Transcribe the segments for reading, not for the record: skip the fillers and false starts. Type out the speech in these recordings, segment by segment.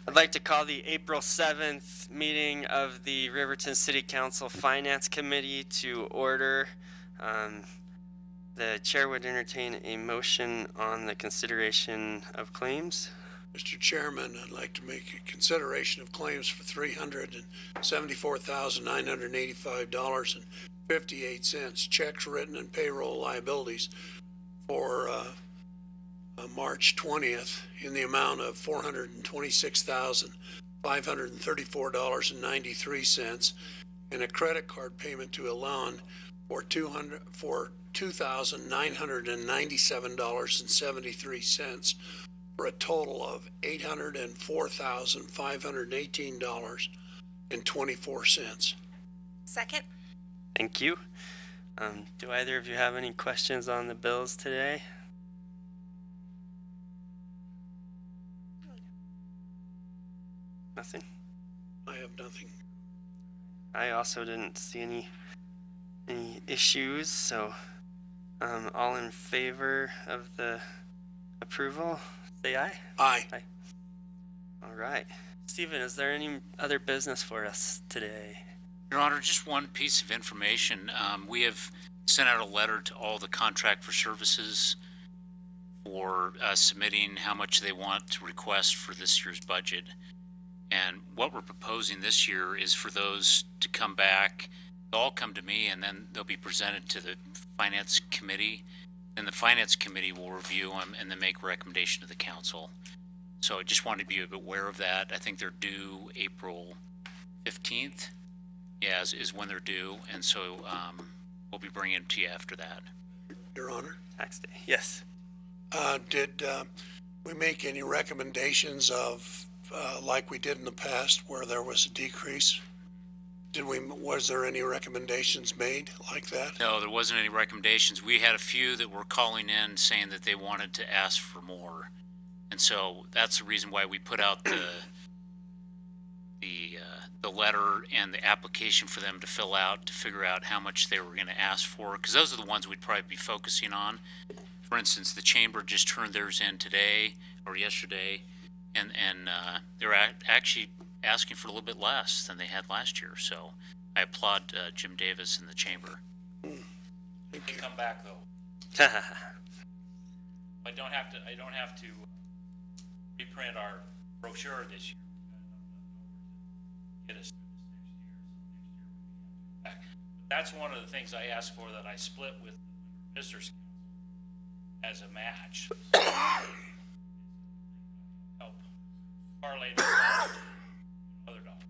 I'd like to call the April 7th meeting of the Riverton City Council Finance Committee to order. The chair would entertain a motion on the consideration of claims. Mr. Chairman, I'd like to make a consideration of claims for $374,985.58, checks written and payroll liabilities for March 20th in the amount of $426,534.93, and a credit card payment to Elan for $2,997.73, for a total of $804,518.24. Second. Thank you. Do either of you have any questions on the bills today? Nothing? I have nothing. I also didn't see any issues, so all in favor of the approval, say aye. Aye. Aye. All right. Stephen, is there any other business for us today? Your Honor, just one piece of information. We have sent out a letter to all the contract for services for submitting how much they want to request for this year's budget. And what we're proposing this year is for those to come back. They'll all come to me, and then they'll be presented to the Finance Committee. And the Finance Committee will review them and then make a recommendation to the Council. So I just wanted to be aware of that. I think they're due April 15th. Yeah, is when they're due. And so we'll be bringing them to you after that. Your Honor? Tax day. Yes. Did we make any recommendations of, like we did in the past, where there was a decrease? Was there any recommendations made like that? No, there wasn't any recommendations. We had a few that were calling in saying that they wanted to ask for more. And so that's the reason why we put out the letter and the application for them to fill out to figure out how much they were going to ask for, because those are the ones we'd probably be focusing on. For instance, the chamber just turned theirs in today or yesterday, and they're actually asking for a little bit less than they had last year. So I applaud Jim Davis and the chamber. Thank you. Come back though. I don't have to reprint our brochure this year. Get us next year. That's one of the things I asked for, that I split with Visitors Council as a match. Help parlay the other dollars.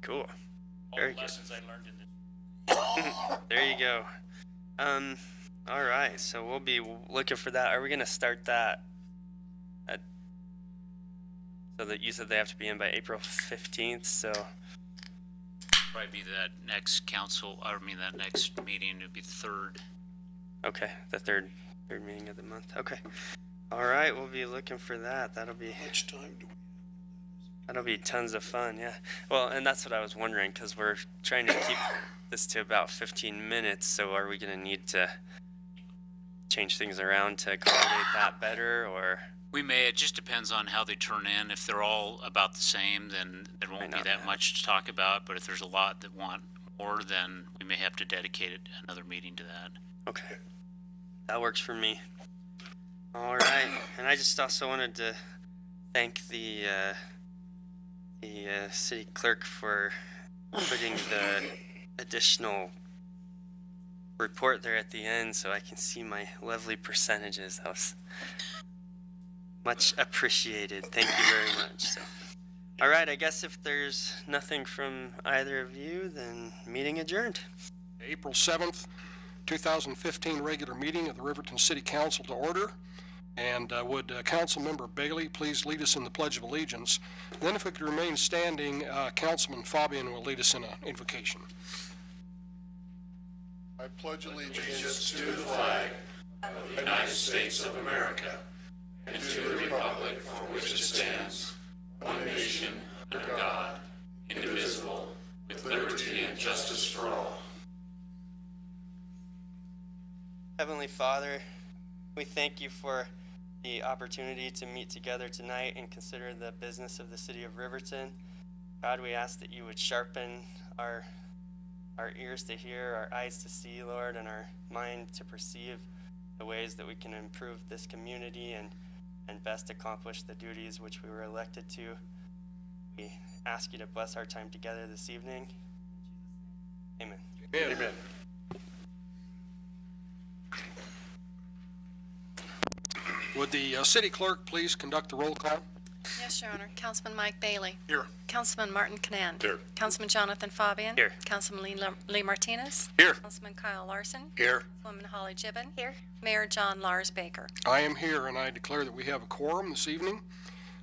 Cool. All Very the lessons I learned in this. There you go. All right. So we'll be looking for that. Are we going to start that so that you said they have to be in by April 15th? So Probably be that next that next meeting would be the 3rd. okay, the third meeting of the month. Okay. All right, we'll be looking for that. How much time do we? That'll be tons of fun. Yeah. Well, and that's what I was wondering, because we're trying to keep this to about 15 minutes. So are we going to need to change things around to accommodate that better, or? We may. It just depends on how they turn in. If they're all about the same, then there won't be that much to talk about. But if there's a lot that want more, then we may have to dedicate another meeting to that. Okay. That works for me. All right. And I just also wanted to thank the city clerk for putting the additional report there at the end so I can see my lovely percentages. That was much appreciated. Thank you very much. So, all right, I guess if there's nothing from either of you, then meeting adjourned. April 7th, 2015 regular meeting of the Riverton City Council to order. And would Council Member Bailey please lead us in the Pledge of Allegiance? Then if we could remain standing, Councilman Fabian will lead us in an invocation. I pledge allegiance to the flag of the United States of America and to the republic for which it stands, one nation, under God, indivisible, with liberty and justice for all. Heavenly Father, we thank you for the opportunity to meet together tonight and consider the business of the city of Riverton. God, we ask that you would sharpen our ears to hear, our eyes to see, Lord, and our mind to perceive the ways that we can improve this community and best accomplish the duties which we were elected to. We ask you to bless our time together this evening. Amen. Amen. Would the city clerk please conduct the roll call? Yes, Your Honor. Councilman Mike Bailey. Here. Councilman Martin Canand. Here. Councilman Jonathan Fabian. Here. Councilman Lee Martinez. Here. Councilman Kyle Larson. Here. Councilwoman Holly Gibbon. Here. Mayor John Lars Baker. I am here, and I declare that we have a quorum this evening.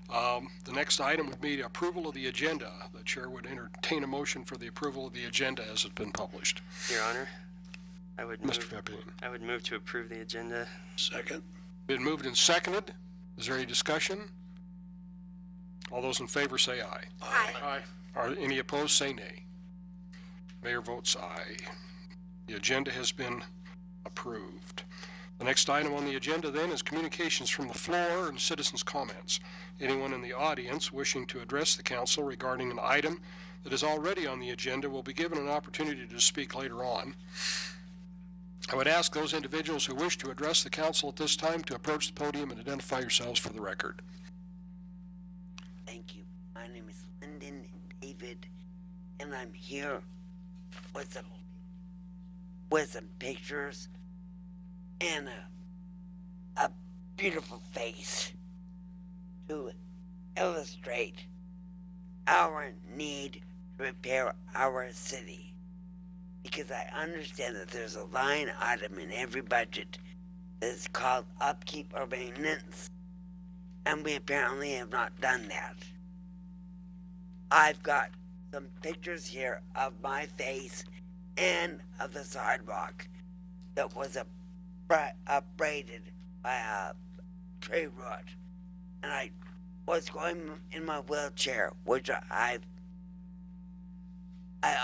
The next item would be approval of the agenda. The chair would entertain a motion for the approval of the agenda as it's been published. Your Honor, I would Mr. move, Fabian. I would move to approve the agenda. Second. Been moved and seconded. Is there any discussion? All those in favor say aye. Aye. Are any opposed, say nay. Mayor votes aye. The agenda has been approved. The next item on the agenda then is communications from the floor and citizens' comments. Anyone in the audience wishing to address the council regarding an item that is already on the agenda will be given an opportunity to speak later on. I would ask those individuals who wish to address the council at this time to approach the podium and identify yourselves for the record. Thank you. My name is Lyndon David, and I'm here with some pictures and a beautiful face to illustrate our need to repair our city. Because I understand that there's a line item in every budget that is called upkeep or maintenance, and we apparently have not done that. I've got some pictures here of my face and of the sidewalk that was abraded by a tree root, and I was going in my wheelchair, which I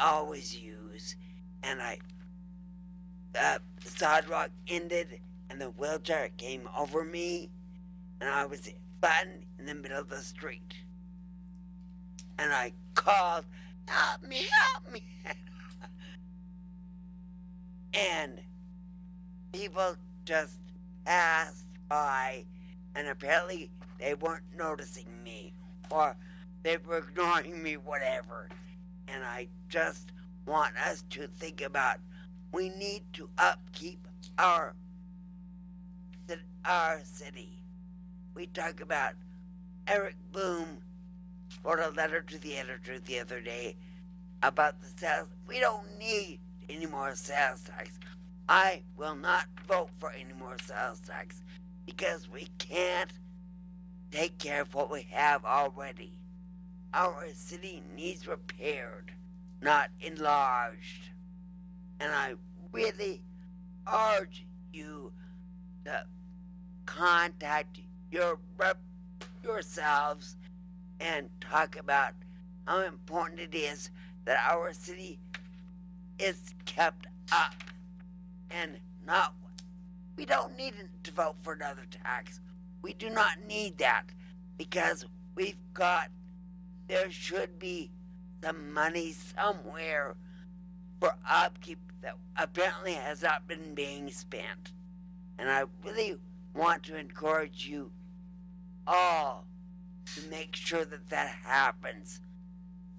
always use, and the sidewalk ended and the wheelchair came over me, and I was flattened in the middle of the street. And I called, help me, help me. And people just passed by, and apparently they weren't noticing me, or they were ignoring me, whatever. And I just want us to think about, we need to upkeep our city. We talk about Eric Bloom wrote a letter to the editor the other day about the sales. We don't need any more sales tax. I will not vote for any more sales tax because we can't take care of what we have already. Our city needs repaired, not enlarged. And I really urge you to contact yourselves and talk about how important it is that our city is kept up, and not, we don't need to vote for another tax. We do not need that, because there should be some money somewhere for upkeep that apparently has not been being spent. And I really want to encourage you all to make sure that happens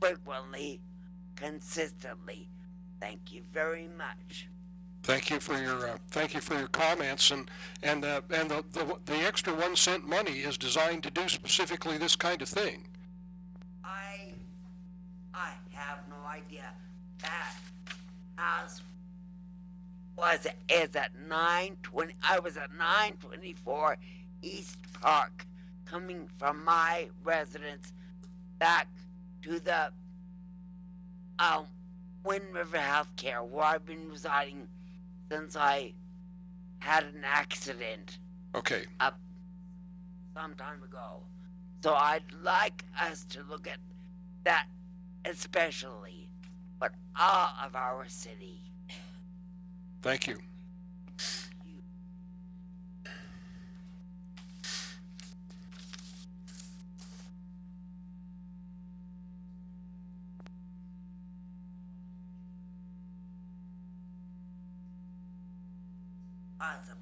frequently, consistently. Thank you very much. Thank you for your comments, and the extra 1 cent money is designed to do specifically this kind of thing. I have no idea. That house is at 920. I was at 924 East Park, coming from my residence back to the Wind River Healthcare, where I've been residing since I had an accident Okay. some time ago. So I'd like us to look at that especially, but all of our city. Thank you. possible.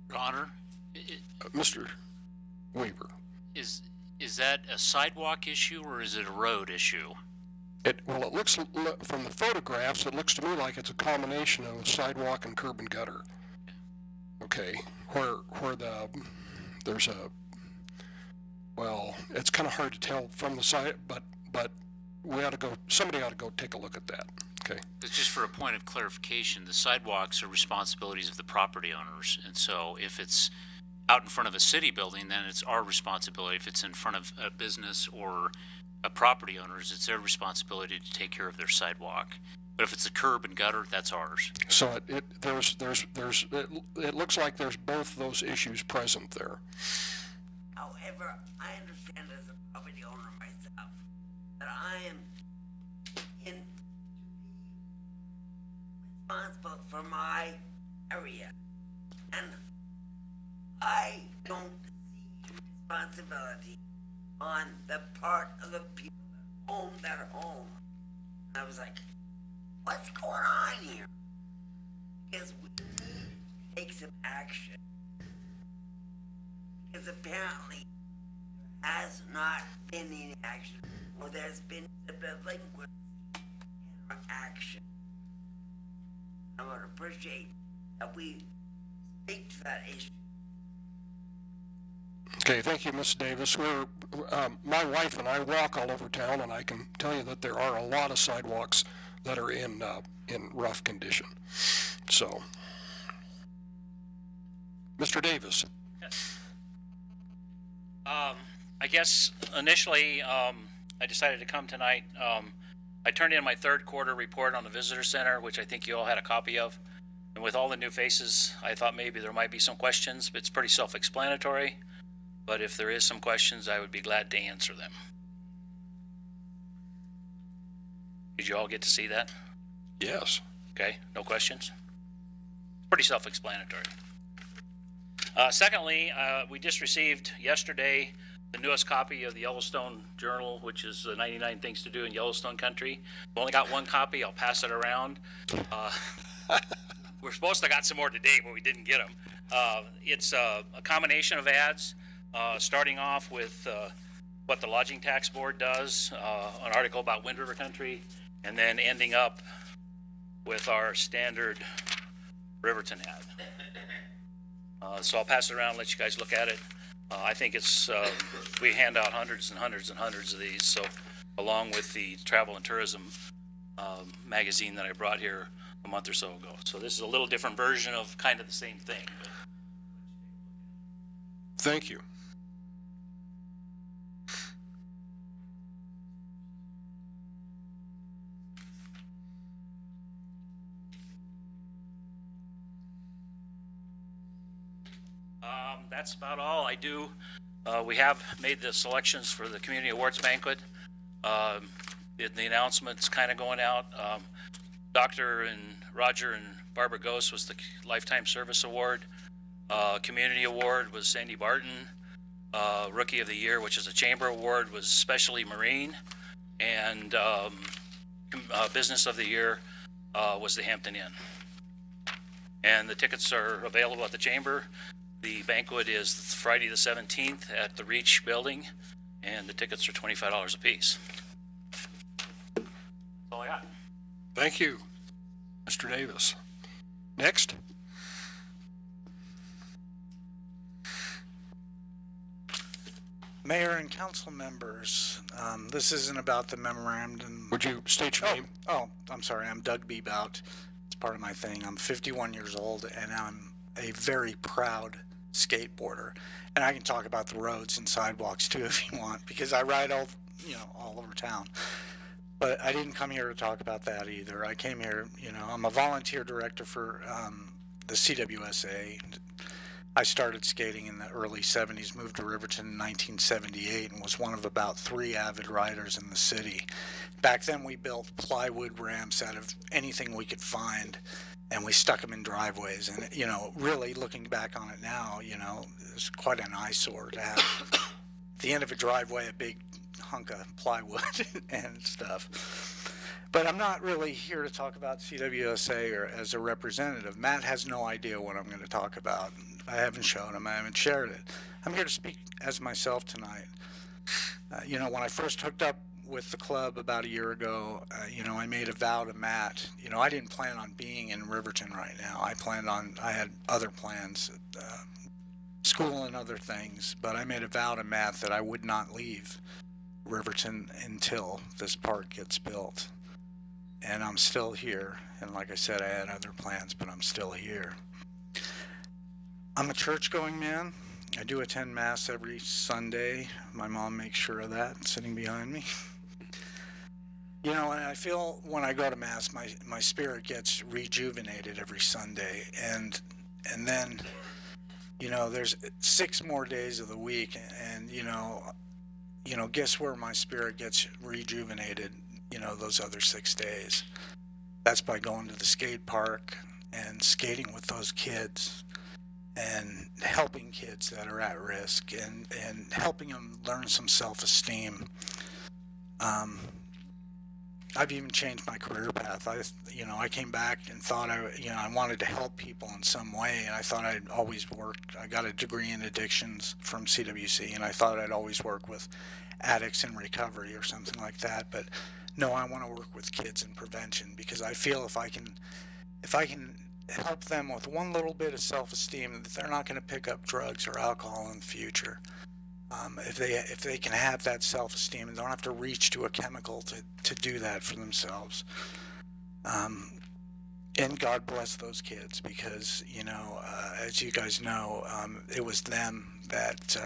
Your Honor, Mr. Weaver. is that a sidewalk issue or is it a road issue? Well, it looks, from the photographs, it looks to me like it's a combination of sidewalk and curb and gutter. Okay, there's a, well, it's kind of hard to tell from the side, but somebody ought to go take a look at that, okay? It's just for a point of clarification, the sidewalks are responsibilities of the property owners. And so if it's out in front of a city building, then it's our responsibility. If it's in front of a business or a property owners, it's their responsibility to take care of their sidewalk. But if it's a curb and gutter, that's ours. So it looks like there's both those issues present there. However, I understand as a property owner myself that I am responsible for my area, and I don't see responsibility on the part of the people that own that home. And I was like, what's going on here? Because we need to take some action. Because apparently there has not been any action, or there's been a delinquency in our action. I would appreciate that we speak to that issue. Okay, thank you, Ms. Davis. My wife and I walk all over town, and I can tell you that there are a lot of sidewalks that are in rough condition. So, Mr. Davis. I guess initially, I decided to come tonight. I turned in my third quarter report on the visitor center, which I think you all had a copy of. And with all the new faces, I thought maybe there might be some questions, but it's pretty self-explanatory. But if there is some questions, I would be glad to answer them. Did you all get to see that? Yes. Okay, no questions? Pretty self-explanatory. Secondly, we just received yesterday the newest copy of the Yellowstone Journal, which is 99 Things to Do in Yellowstone Country. We've only got one copy. I'll pass it around. We're supposed to have got some more today, but we didn't get them. It's a combination of ads, starting off with what the Lodging Tax Board does, an article about Wind River Country, and then ending up with our standard Riverton ad. So I'll pass it around and let you guys look at it. I think it's, we hand out hundreds and hundreds and hundreds of these, so along with the Travel and Tourism magazine that I brought here a month or so ago. So this is a little different version of kind of the same thing. But Thank you. that's about all I do. We have made the selections for the Community Awards Banquet. The announcement's kind of going out. Dr. and Roger and Barbara Ghost was the Lifetime Service Award. Community Award was Sandy Barton. Rookie of the Year, which is a Chamber Award, was Specially Marine. And Business of the Year was the Hampton Inn. And the tickets are available at the Chamber. The banquet is Friday the 17th at the Reach Building, and the tickets are $25 a piece. That's all I got. Thank you, Mr. Davis. Next. Mayor and council members, this isn't about the memorandum. Would you state your name? Oh, I'm sorry. I'm Doug Bebout. It's part of my thing. I'm 51 years old, and I'm a very proud skateboarder. And I can talk about the roads and sidewalks too if you want, because I ride all over town. But I didn't come here to talk about that either. I came here, I'm a volunteer director for the CWSA. I started skating in the early 70s, moved to Riverton in 1978, and was one of about 3 avid riders in the city. Back then we built plywood ramps out of anything we could find, and we stuck them in driveways. And, really looking back on it now, it's quite an eyesore to have at the end of a driveway a big hunk of plywood and stuff. But I'm not really here to talk about CWSA or as a representative. Matt has no idea what I'm going to talk about. I haven't shown him. I haven't shared it. I'm here to speak as myself tonight. When I first hooked up with the club about a year ago, I made a vow to Matt. I didn't plan on being in Riverton right now. I had other plans, school and other things, but I made a vow to Matt that I would not leave Riverton until this park gets built. And I'm still here. And like I said, I had other plans, but I'm still here. I'm a church-going man. I do attend Mass every Sunday. My mom makes sure of that, sitting behind me. And I feel when I go to Mass, my spirit gets rejuvenated every Sunday. And then, there's 6 more days of the week. And, guess where my spirit gets rejuvenated, those other 6 days. That's by going to the skate park and skating with those kids and helping kids that are at risk and helping them learn some self-esteem. I've even changed my career path. I came back and thought I wanted to help people in some way, and I thought I'd always worked. I got a degree in addictions from CWC, and I thought I'd always work with addicts in recovery or something like that. But no, I want to work with kids in prevention, because I feel if I can help them with one little bit of self-esteem, that they're not going to pick up drugs or alcohol in the future. If they can have that self-esteem and don't have to reach to a chemical to do that for themselves. And God bless those kids, because, as you guys know, it was them that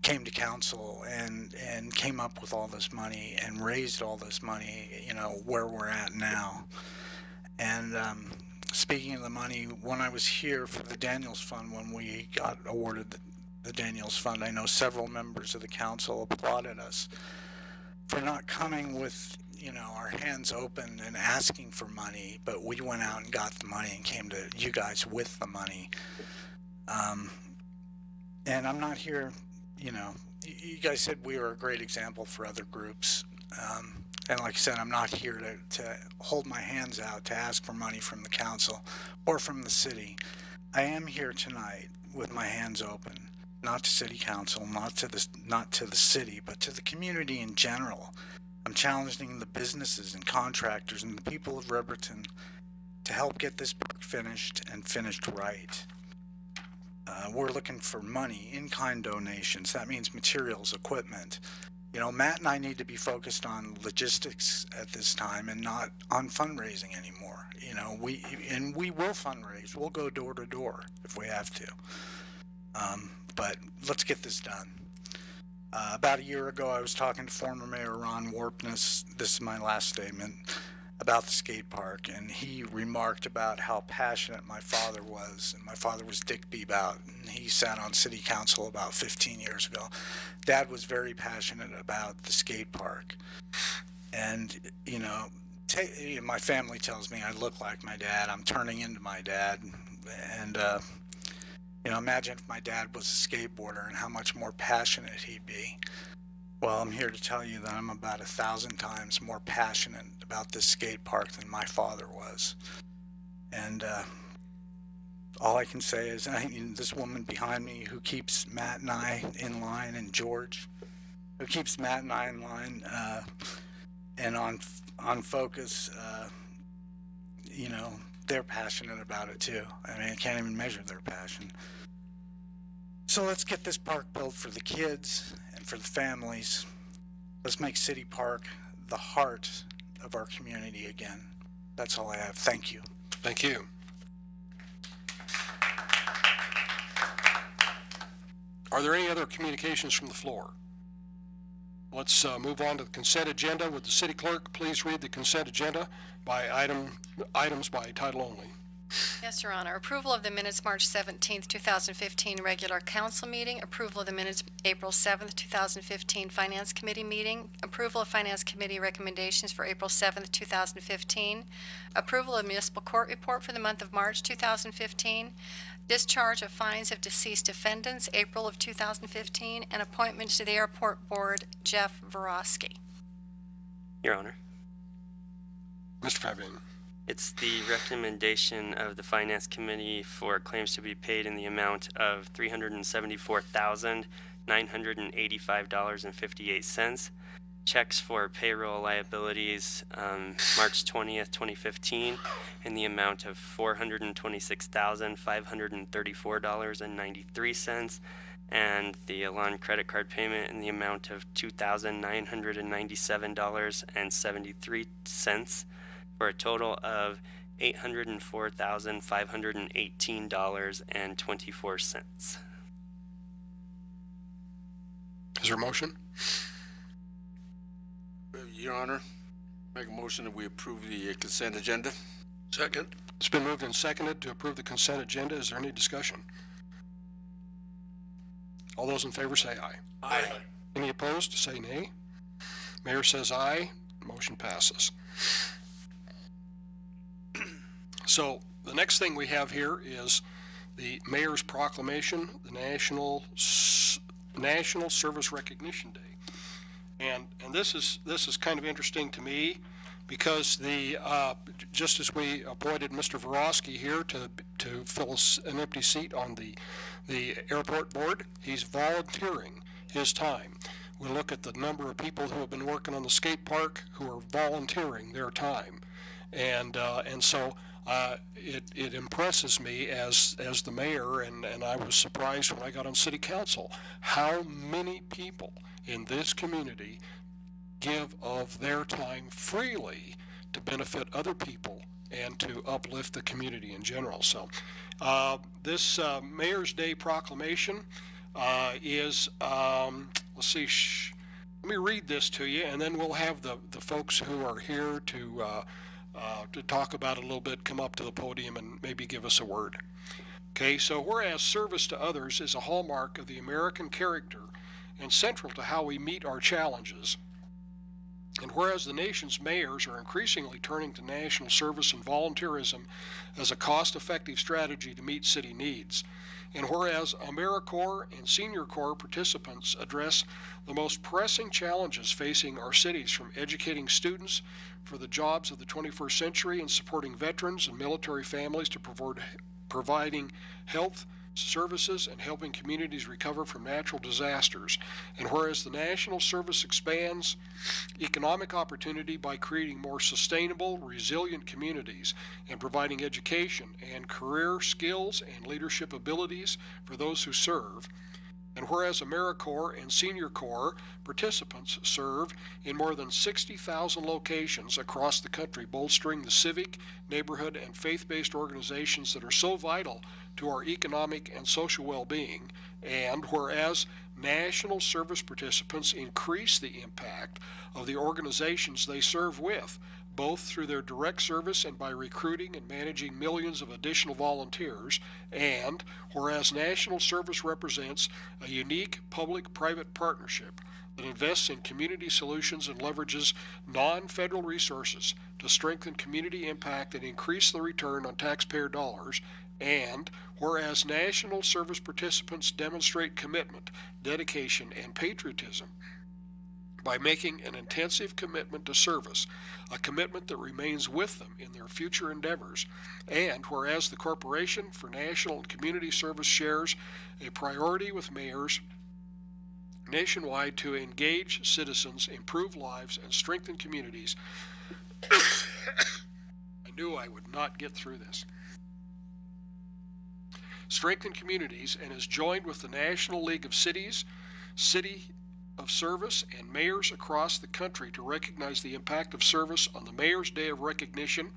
came to council and came up with all this money and raised all this money, where we're at now. And speaking of the money, when I was here for the Daniels Fund, when we got awarded the Daniels Fund, I know several members of the council applauded us for not coming with, our hands open and asking for money, but we went out and got the money and came to you guys with the money. And I'm not here, you guys said we were a great example for other groups. And like I said, I'm not here to hold my hands out to ask for money from the council or from the city. I am here tonight with my hands open, not to city council, not to the city, but to the community in general. I'm challenging the businesses and contractors and the people of Riverton to help get this park finished and finished right. We're looking for money, in-kind donations. That means materials, equipment. Matt and I need to be focused on logistics at this time and not on fundraising anymore. We will fundraise. We'll go door to door if we have to. But let's get this done. About a year ago, I was talking to former Mayor Ron Warpness. This is my last statement about the skate park, and he remarked about how passionate my father was. And my father was Dick Bebout, and he sat on city council about 15 years ago. Dad was very passionate about the skate park. And, my family tells me I look like my dad. I'm turning into my dad. And, imagine if my dad was a skateboarder and how much more passionate he'd be. Well, I'm here to tell you that I'm about 1,000 times more passionate about this skate park than my father was. And all I can say is, this woman behind me who keeps Matt and I in line, and George, who keeps Matt and I in line and on focus, they're passionate about it too. I can't even measure their passion. So let's get this park built for the kids and for the families. Let's make City Park the heart of our community again. That's all I have. Thank you. Thank you. Are there any other communications from the floor? Let's move on to the consent agenda. Would the city clerk please read the consent agenda by items by title only? Yes, Your Honor. Approval of the minutes, March 17th, 2015, regular council meeting. Approval of the minutes, April 7th, 2015, Finance Committee meeting. Approval of Finance Committee recommendations for April 7th, 2015. Approval of municipal court report for the month of March 2015. Discharge of fines of deceased defendants, April of 2015. And appointment to the airport board, Jeff Vorosky. Your Honor. Mr. Fabian. It's the recommendation of the Finance Committee for claims to be paid in the amount of $374,985.58. Checks for payroll liabilities March 20th, 2015 in the amount of $426,534.93. And the Elan credit card payment in the amount of $2,997.73. For a total of $804,518.24. Is there a motion? Your Honor, make a motion that we approve the consent agenda. Second. It's been moved and seconded to approve the consent agenda. Is there any discussion? All those in favor say aye. Aye. Any opposed, say nay. Mayor says aye. Motion passes. So the next thing we have here is the mayor's proclamation, the National Service Recognition Day. And this is kind of interesting to me because just as we appointed Mr. Vorosky here to fill an empty seat on the airport board, he's volunteering his time. We look at the number of people who have been working on the skate park who are volunteering their time, and so it impresses me as the mayor, and I was surprised when I got on city council how many people in this community give of their time freely to benefit other people and to uplift the community in general. So this Mayor's Day proclamation is, let's see, let me read this to you, and then we'll have the folks who are here to talk about it a little bit come up to the podium and maybe give us a word. Okay, so whereas service to others is a hallmark of the American character and central to how we meet our challenges, and whereas the nation's mayors are increasingly turning to national service and volunteerism as a cost-effective strategy to meet city needs, and whereas AmeriCorps and Senior Corps participants address the most pressing challenges facing our cities, from educating students for the jobs of the 21st century and supporting veterans and military families to providing health services and helping communities recover from natural disasters. And whereas the national service expands economic opportunity by creating more sustainable, resilient communities and providing education and career skills and leadership abilities for those who serve. And whereas AmeriCorps and Senior Corps participants serve in more than 60,000 locations across the country, bolstering the civic, neighborhood, and faith-based organizations that are so vital to our economic and social well-being, and whereas national service participants increase the impact of the organizations they serve with, both through their direct service and by recruiting and managing millions of additional volunteers, and whereas national service represents a unique public-private partnership that invests in community solutions and leverages non-federal resources to strengthen community impact and increase the return on taxpayer dollars, and whereas national service participants demonstrate commitment, dedication, and patriotism by making an intensive commitment to service, a commitment that remains with them in their future endeavors, and whereas the Corporation for National and Community Service shares a priority with mayors nationwide to engage citizens, improve lives, and strengthen communities. I knew I would not get through this. Strengthen communities, and is joined with the National League of Cities, City of Service, and mayors across the country to recognize the impact of service on the Mayor's Day of Recognition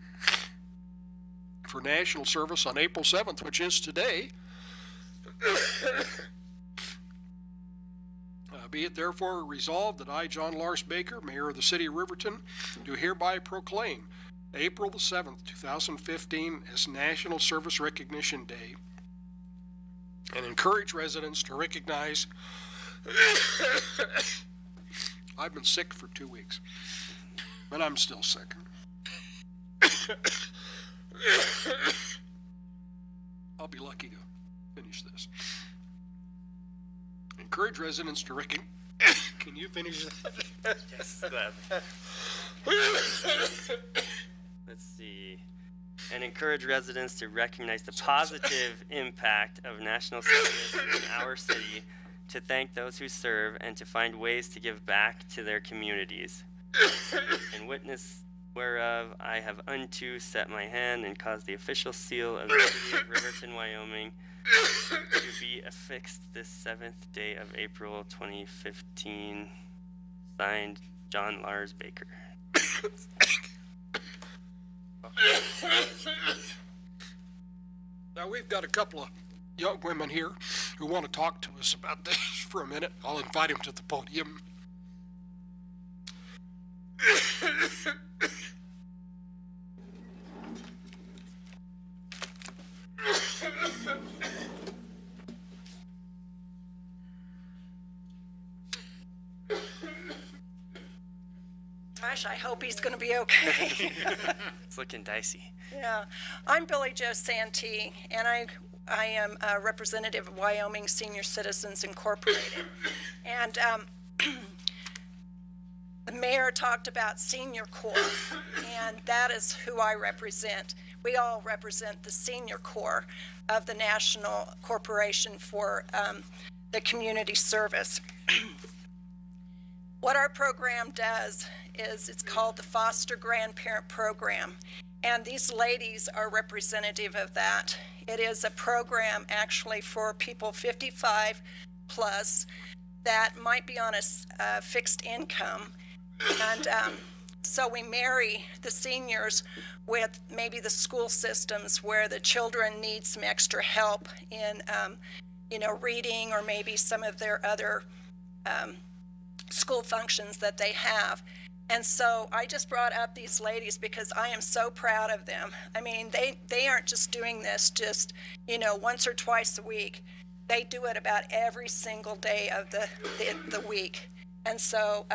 for National Service on April 7th, which is today. Be it therefore resolved that I, John Lars Baker, Mayor of the City of Riverton, do hereby proclaim April the 7th, 2015 as National Service Recognition Day and encourage residents to recognize I've been sick for 2 weeks, but I'm still sick. I'll be lucky to finish this. Encourage residents to recognize. Can you finish that? Yes, let's see. And encourage residents to recognize the positive impact of national service in our city, to thank those who serve, and to find ways to give back to their communities. In witness whereof, I have unto set my hand and caused the official seal of the city of Riverton, Wyoming, to be affixed this 7th day of April 2015. Signed, John Lars Baker. Now, we've got a couple of young women here who want to talk to us about this for a minute. I'll invite them to the podium. Gosh, I hope he's going to be okay. It's looking dicey. Yeah, I'm Billy Jo Santee, and I am a representative of Wyoming Senior Citizens Incorporated. And the mayor talked about Senior Corps, and that is who I represent. We all represent the Senior Corps of the National Corporation for the Community Service. What our program does is it's called the Foster Grandparent Program, and these ladies are representative of that. It is a program actually for people 55 plus that might be on a fixed income, and so we marry the seniors with maybe the school systems where the children need some extra help in reading, or maybe some of their other school functions that they have. And so I just brought up these ladies because I am so proud of them. I mean, they aren't just doing this just, once or twice a week. They do it about every single day of the week. And so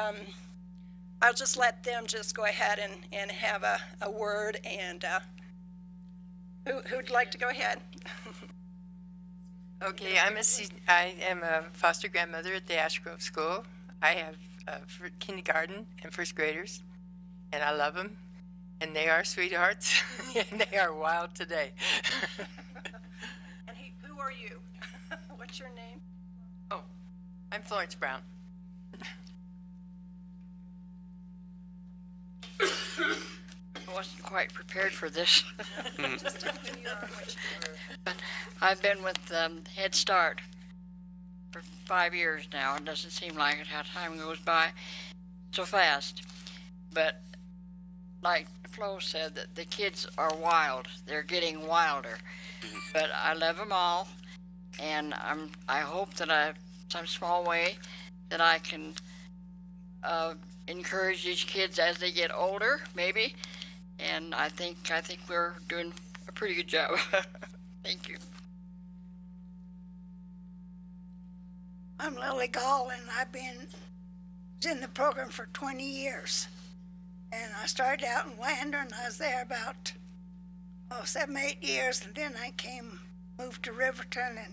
I'll just let them just go ahead and have a word. And who'd like to go ahead? Okay, I am a foster grandmother at the Ash Grove School. I have for kindergarten and first graders, and I love them, and they are sweethearts, and they are wild today. And who are you? What's your name? Oh, I'm Florence Brown. I wasn't quite prepared for this. Just tell me who you are and what you do. But I've been with Head Start for 5 years now. It doesn't seem like it how time goes by so fast. But like Flo said, that the kids are wild. They're getting wilder. But I love them all, and I hope that some small way that I can encourage these kids as they get older, maybe. And I think we're doing a pretty good job. Thank you. I'm Lily Gall, and I've been in the program for 20 years. And I started out in Lander, and I was there about 7, 8 years, and then I moved to Riverton and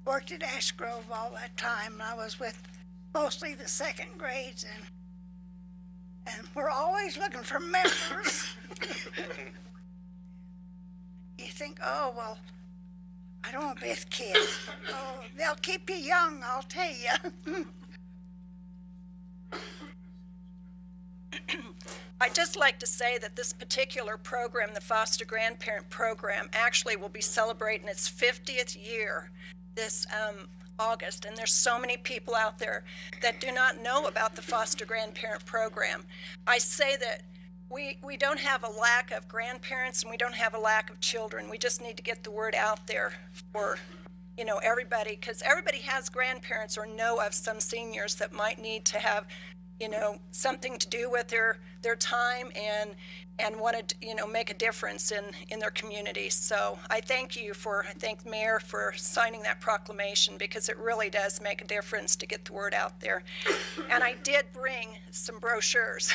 worked at Ash Grove all that time. And I was with mostly the second grades, and we're always looking for members. You think, oh, well, I don't want to be with kids. Oh, they'll keep you young, I'll tell you. I'd just like to say that this particular program, the Foster Grandparent Program, actually will be celebrating its 50th year this August, and there's so many people out there that do not know about the Foster Grandparent Program. I say that we don't have a lack of grandparents, and we don't have a lack of children. We just need to get the word out there for everybody, because everybody has grandparents or know of some seniors that might need to have something to do with their time and wanted to, make a difference in their community. So I thank the mayor for signing that proclamation, because it really does make a difference to get the word out there. And I did bring some brochures.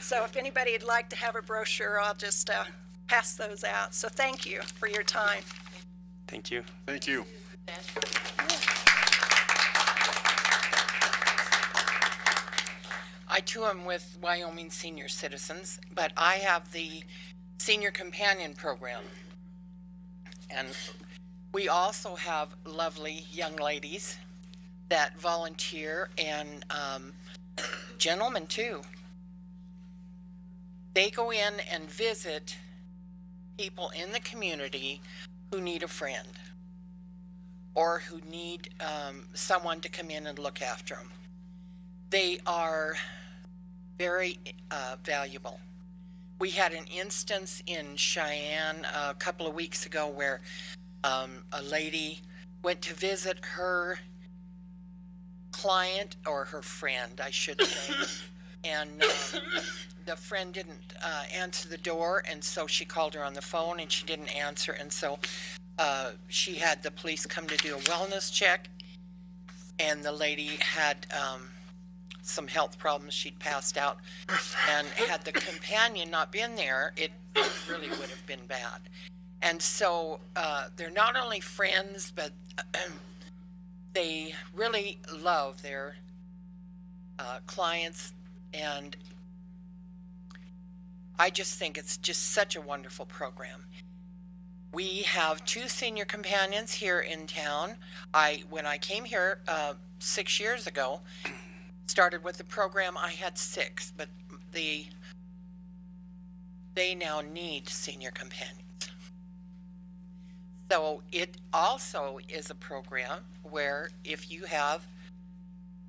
So if anybody would like to have a brochure, I'll just pass those out. So thank you for your time. Thank you. Thank you. I too am with Wyoming Senior Citizens, but I have the Senior Companion Program. And we also have lovely young ladies that volunteer, and gentlemen too. They go in and visit people in the community who need a friend or who need someone to come in and look after them. They are very valuable. We had an instance in Cheyenne a couple of weeks ago where a lady went to visit her client, or her friend, I should say, and the friend didn't answer the door, and so she called her on the phone and she didn't answer, and so she had the police come to do a wellness check, and the lady had some health problems. She'd passed out, and had the companion not been there, it really would have been bad. And so they're not only friends, but they really love their clients, and I just think it's just such a wonderful program. We have 2 senior companions here in town. When I came here 6 years ago, started with the program, I had 6, but they now need senior companions. So it also is a program where if you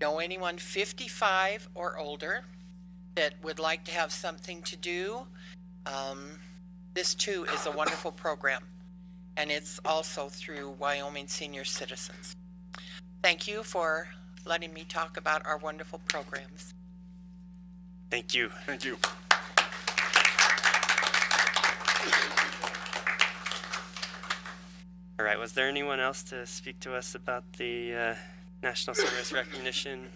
know anyone 55 or older that would like to have something to do, this too is a wonderful program, and it's also through Wyoming Senior Citizens. Thank you for letting me talk about our wonderful programs. Thank you. Thank you. All right, was there anyone else to speak to us about the National Service Recognition?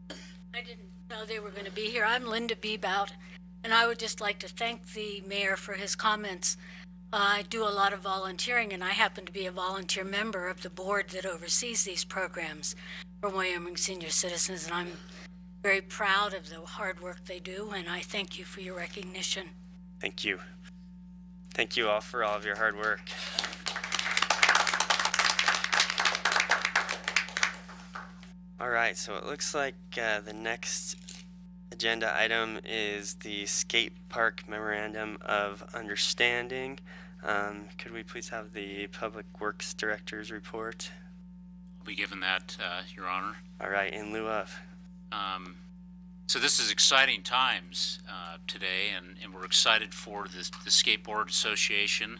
I didn't know they were going to be here. I'm Linda Bebout, and I would just like to thank the mayor for his comments. I do a lot of volunteering, and I happen to be a volunteer member of the board that oversees these programs for Wyoming Senior Citizens, and I'm very proud of the hard work they do, and I thank you for your recognition. Thank you. Thank you all for all of your hard work. All right, so it looks like the next agenda item is the skate park memorandum of understanding. Could we please have the Public Works Director's report? I'll be given that, Your Honor. All right, in lieu of. So this is exciting times today, and we're excited for the Skateboard Association.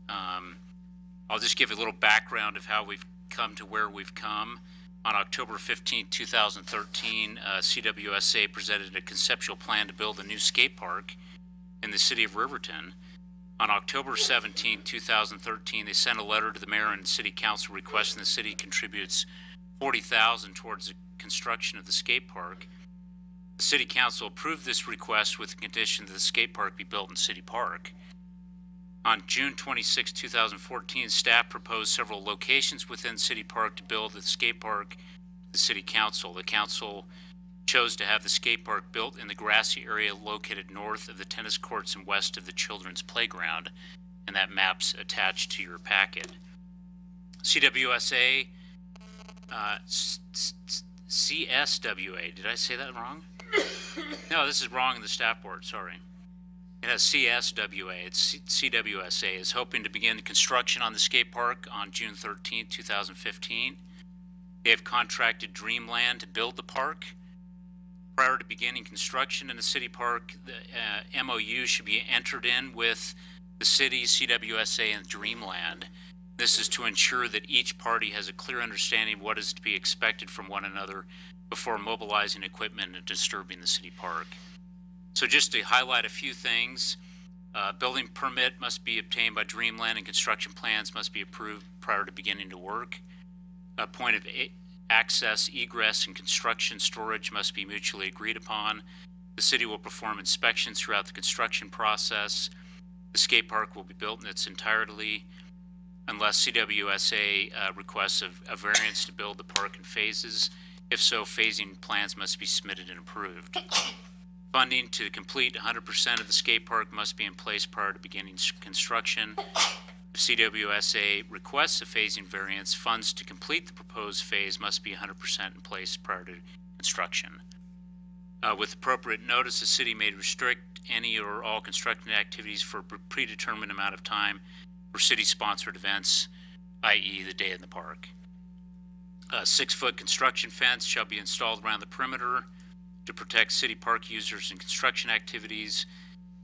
I'll just give a little background of how we've come to where we've come. On October 15, 2013, CWSA presented a conceptual plan to build a new skate park in the city of Riverton. On October 17, 2013, they sent a letter to the mayor and city council requesting the city contributes $40,000 towards the construction of the skate park. The city council approved this request with the condition that the skate park be built in City Park. On June 26, 2014, staff proposed several locations within City Park to build the skate park to the city council. The council chose to have the skate park built in the grassy area located north of the tennis courts and west of the children's playground, and that map's attached to your packet. CWSA, CSWA, did I say that wrong? No, this is wrong in the staff board, sorry. It has CSWA, it's CWSA, is hoping to begin construction on the skate park on June 13, 2015. They have contracted Dreamland to build the park. Prior to beginning construction in the city park, the MOU should be entered in with the city, CWSA, and Dreamland. This is to ensure that each party has a clear understanding of what is to be expected from one another before mobilizing equipment and disturbing the city park. So just to highlight a few things, building permit must be obtained by Dreamland and construction plans must be approved prior to beginning to work. A point of access, egress, and construction storage must be mutually agreed upon. The city will perform inspections throughout the construction process. The skate park will be built in its entirety unless CWSA requests a variance to build the park in phases. If so, phasing plans must be submitted and approved. Funding to complete 100% of the skate park must be in place prior to beginning construction. If CWSA requests a phasing variance, funds to complete the proposed phase must be 100% in place prior to construction. With appropriate notice, the city may restrict any or all construction activities for a predetermined amount of time for city-sponsored events, i.e. the day in the park. A 6-foot construction fence shall be installed around the perimeter to protect city park users and construction activities,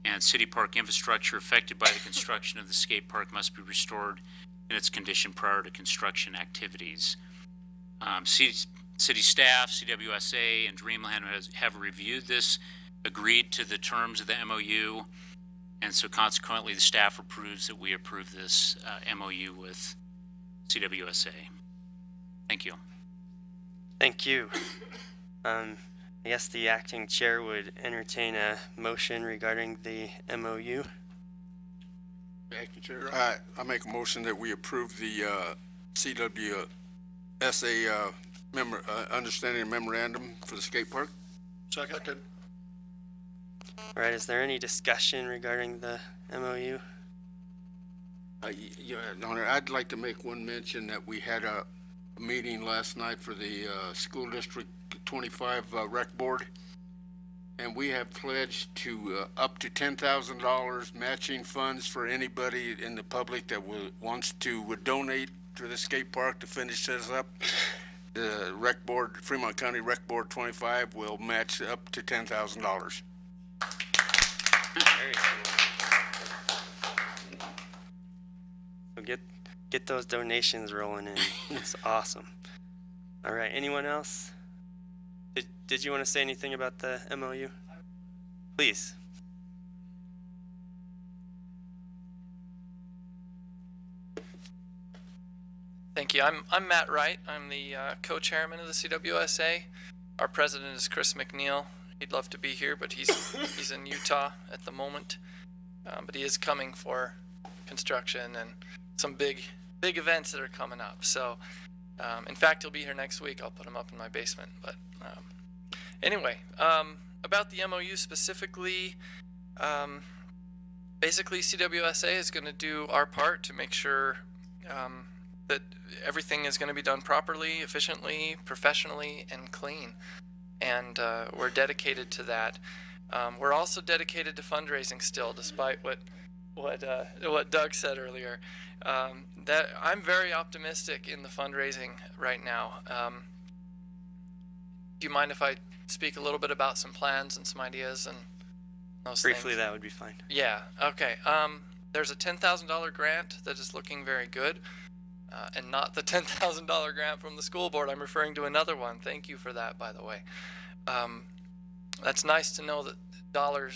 and city park infrastructure affected by the construction of the skate park must be restored in its condition prior to construction activities. City staff, CWSA, and Dreamland have reviewed this, agreed to the terms of the MOU, and so consequently the staff approves that we approve this MOU with CWSA. Thank you. Thank you. I guess the acting chair would entertain a motion regarding the MOU. Acting Chair, I make a motion that we approve the CWSA understanding memorandum for the skate park. Second. All right, is there any discussion regarding the MOU? Your Honor, I'd like to make one mention that we had a meeting last night for the School District 25 Rec Board, and we have pledged to up to $10,000 matching funds for anybody in the public that wants to donate to the skate park to finish this up. The Rec Board, Fremont County Rec Board 25 will match up to $10,000. Very cool. So get those donations rolling in. That's awesome. All right, anyone else? Did you want to say anything about the MOU? Please. Thank you. I'm Matt Wright. I'm the co-chairman of the CWSA. Our president is Chris McNeil. He'd love to be here, but he's in Utah at the moment. But he is coming for construction and some big events that are coming up. So, in fact, he'll be here next week. I'll put him up in my basement. But anyway, about the MOU specifically, basically CWSA is going to do our part to make sure that everything is going to be done properly, efficiently, professionally, and clean. And we're dedicated to that. We're also dedicated to fundraising still, despite what Doug said earlier. That I'm very optimistic in the fundraising right now. Do you mind if I speak a little bit about some plans and some ideas and those Briefly, things? that would be fine. Yeah. Okay. There's a $10,000 grant that is looking very good. And not the $10,000 grant from the school board. I'm referring to another one. Thank you for that, by the way. That's nice to know that dollar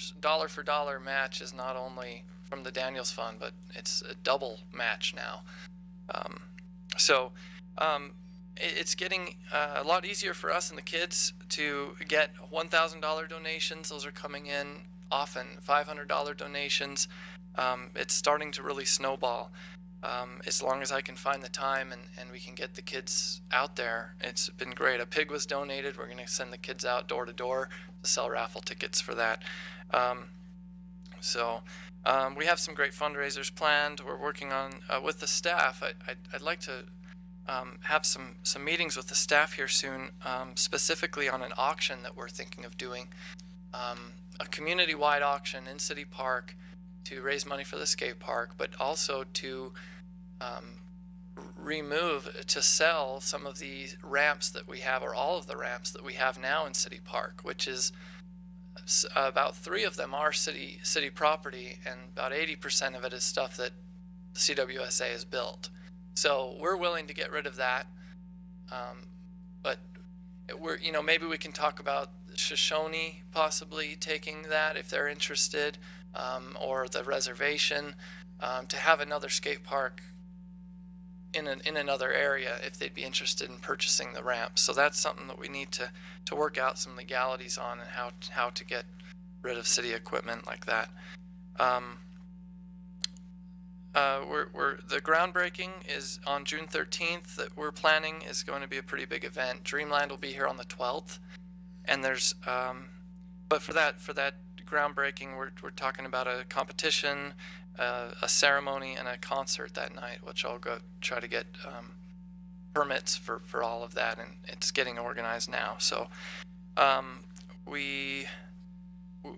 for dollar match is not only from the Daniels Fund, but it's a double match now. It's getting a lot easier for us and the kids to get $1,000 donations. Those are coming in often. $500 donations. It's starting to really snowball. As long as I can find the time and we can get the kids out there, it's been great. A pig was donated. We're going to send the kids out door to door to sell raffle tickets for that. We have some great fundraisers planned. We're working on, with the staff, I'd like to have some meetings with the staff here soon, specifically on an auction that we're thinking of doing. A community-wide auction in City Park to raise money for the skate park, but also to to sell some of the ramps that we have, or all of the ramps that we have now in City Park, which is about 3 of them are city property, and about 80% of it is stuff that the CWSA has built. So we're willing to get rid of that. But we're, maybe we can talk about Shoshone possibly taking that if they're interested, or the reservation, to have another skate park in another area if they'd be interested in purchasing the ramp. So that's something that we need to work out some legalities on, and how to get rid of city equipment like that. The groundbreaking is on June 13th that we're planning is going to be a pretty big event. Dreamland will be here on the 12th, and there's but for that groundbreaking, we're talking about a competition, a ceremony, and a concert that night, which I'll go try to get permits for all of that, and it's getting organized now. So we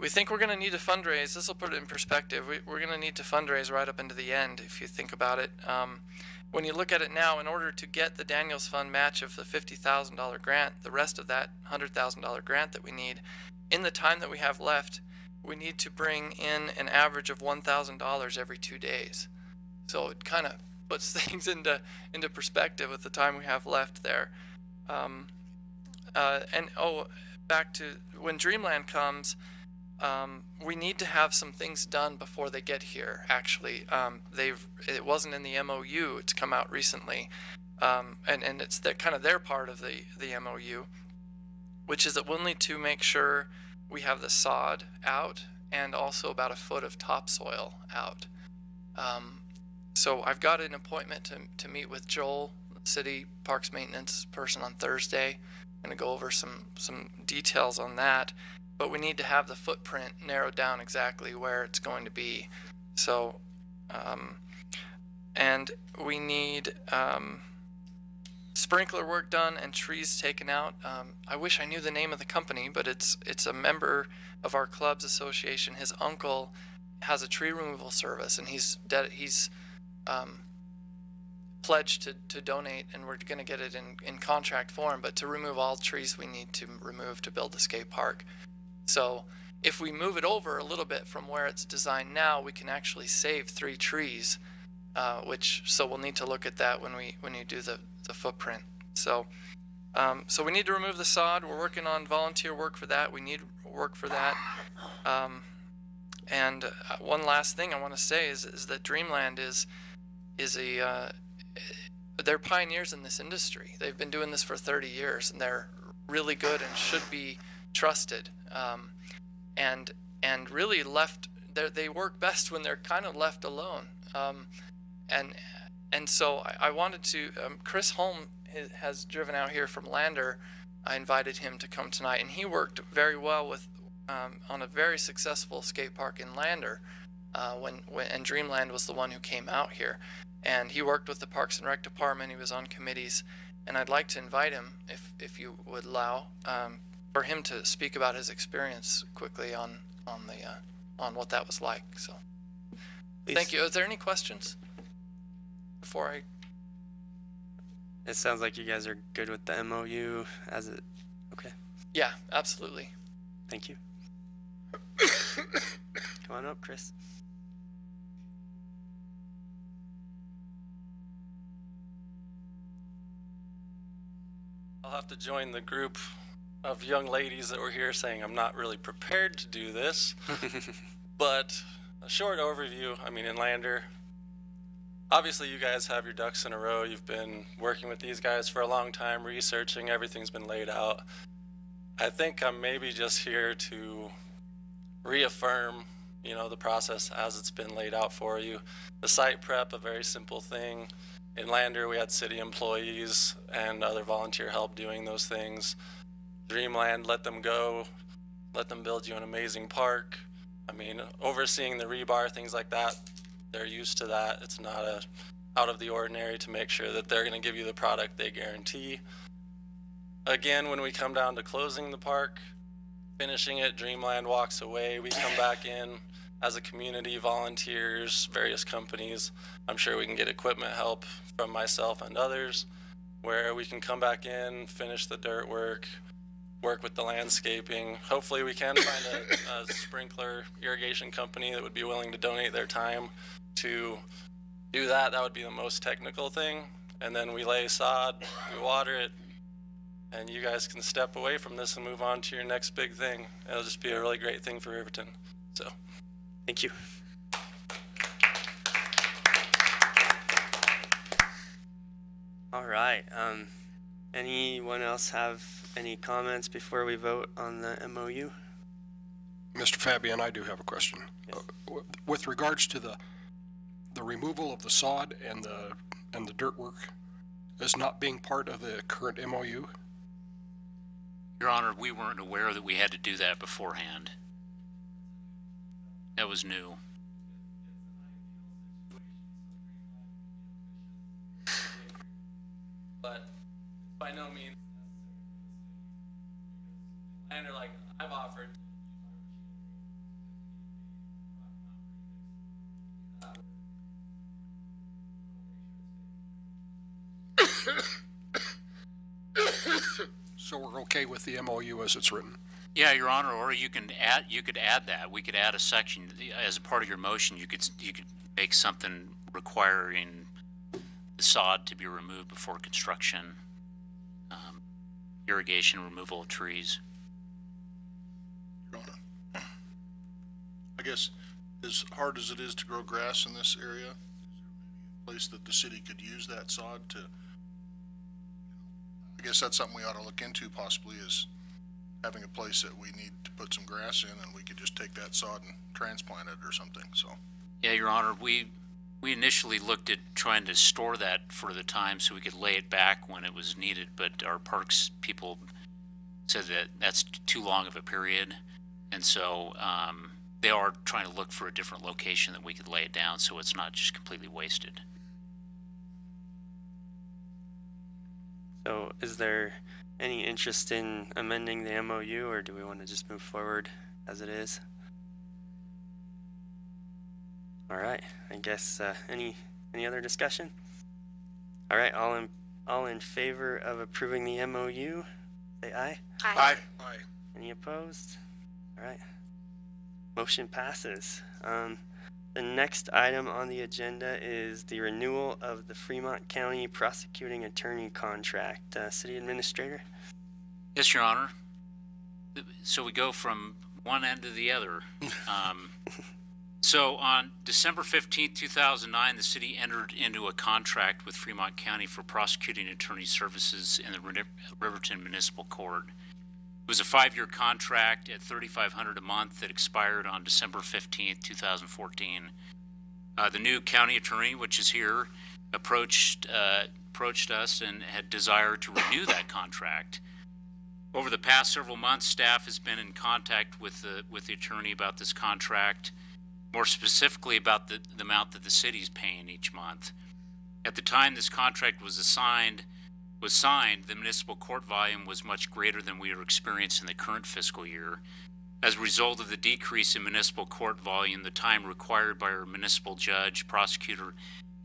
think we're going to need to fundraise. This will put it in perspective. We're going to need to fundraise right up into the end, if you think about it. When you look at it now, in order to get the Daniels Fund match of the $50,000 grant, the rest of that $100,000 grant that we need, in the time that we have left, we need to bring in an average of $1,000 every 2 days. So it kind of puts things into perspective with the time we have left there. Back to when Dreamland comes, we need to have some things done before they get here. Actually, it wasn't in the MOU. It's come out recently, and it's kind of their part of the MOU, which is that we'll need to make sure we have the sod out and also about a foot of topsoil out. So I've got an appointment to meet with Joel, the city parks maintenance person, on Thursday. I'm going to go over some details on that. But we need to have the footprint narrowed down exactly where it's going to be. So, and we need sprinkler work done and trees taken out. I wish I knew the name of the company, but it's a member of our club's association. His uncle has a tree removal service, and he's pledged to donate, and we're going to get it in contract form. But to remove all trees we need to remove to build the skate park. So if we move it over a little bit from where it's designed now, we can actually save 3 trees, so we'll need to look at that when you do the footprint. So we need to remove the sod. We're working on volunteer work for that. We need work for that. And one last thing I want to say is that Dreamland they're pioneers in this industry. They've been doing this for 30 years, and they're really good and should be trusted, and really they work best when they're kind of left alone, and so I wanted to, Chris Holm has driven out here from Lander. I invited him to come tonight, and he worked very well with on a very successful skate park in Lander, and Dreamland was the one who came out here, and he worked with the Parks and Rec department. He was on committees, and I'd like to invite him, if you would allow, for him to speak about his experience quickly on what that was like. So, thank you. Is there any questions before I? It sounds like you guys are good with the MOU as it. Okay. Yeah, absolutely. Thank you. Come on up, Chris. I'll have to join the group of young ladies that were here saying I'm not really prepared to do this. But a short overview, in Lander, obviously you guys have your ducks in a row. You've been working with these guys for a long time, researching, everything's been laid out. I think I'm maybe just here to reaffirm, the process as it's been laid out for you. The site prep, a very simple thing. In Lander, we had city employees and other volunteer help doing those things. Dreamland, let them go, let them build you an amazing park. Overseeing the rebar, things like that, they're used to that. It's not out of the ordinary to make sure that they're going to give you the product they guarantee. Again, when we come down to closing the park, finishing it, Dreamland walks away. We come back in as a community, volunteers, various companies. I'm sure we can get equipment help from myself and others, where we can come back in, finish the dirt work with the landscaping. Hopefully we can find a sprinkler irrigation company that would be willing to donate their time to do that, that would be the most technical thing. And then we lay sod, we water it, and you guys can step away from this and move on to your next big thing. It'll just be a really great thing for Riverton. So, Thank you. All right. Anyone else have any comments before we vote on the MOU? Mr. Fabian, I do have a question. Yes. With regards to the removal of the sod and the dirt work as not being part of the current MOU? Your Honor, we weren't aware that we had to do that beforehand. That was new. but by no means necessary. Like I've offered. So we're okay with the MOU as it's written? Yeah, Your Honor, or you could add that. We could add a section as a part of your motion. You could make something requiring the sod to be removed before construction, irrigation, removal of trees. Your Honor, I guess as hard as it is to grow grass in this area, is there maybe a place that the city could use that sod to? I guess that's something we ought to look into possibly, is having a place that we need to put some grass in and we could just take that sod and transplant it or something, so. Yeah, Your Honor, we initially looked at trying to store that for the time so we could lay it back when it was needed, but our parks people said that that's too long of a period, and so they are trying to look for a different location that we could lay it down so it's not just completely wasted. So is there any interest in amending the MOU, or do we want to just move forward as it is? All right, I guess any other discussion? All right, all in favor of approving the MOU, say aye. Aye. Aye. Any opposed? All right, motion passes. The next item on the agenda is the renewal of the Fremont County Prosecuting Attorney contract. City Administrator? Yes, Your Honor. So we go from one end to the other. So on December 15th, 2009, the city entered into a contract with Fremont County for prosecuting attorney services in the Riverton Municipal Court. It was a 5-year contract at $3,500 a month that expired on December 15th, 2014. The new county attorney, which is here, approached us and had desire to renew that contract. Over the past several months, staff has been in contact with the attorney about this contract, more specifically about the amount that the city is paying each month. At the time this contract was signed, the municipal court volume was much greater than we are experiencing in the current fiscal year. As a result of the decrease in municipal court volume, the time required by our municipal judge, prosecutor,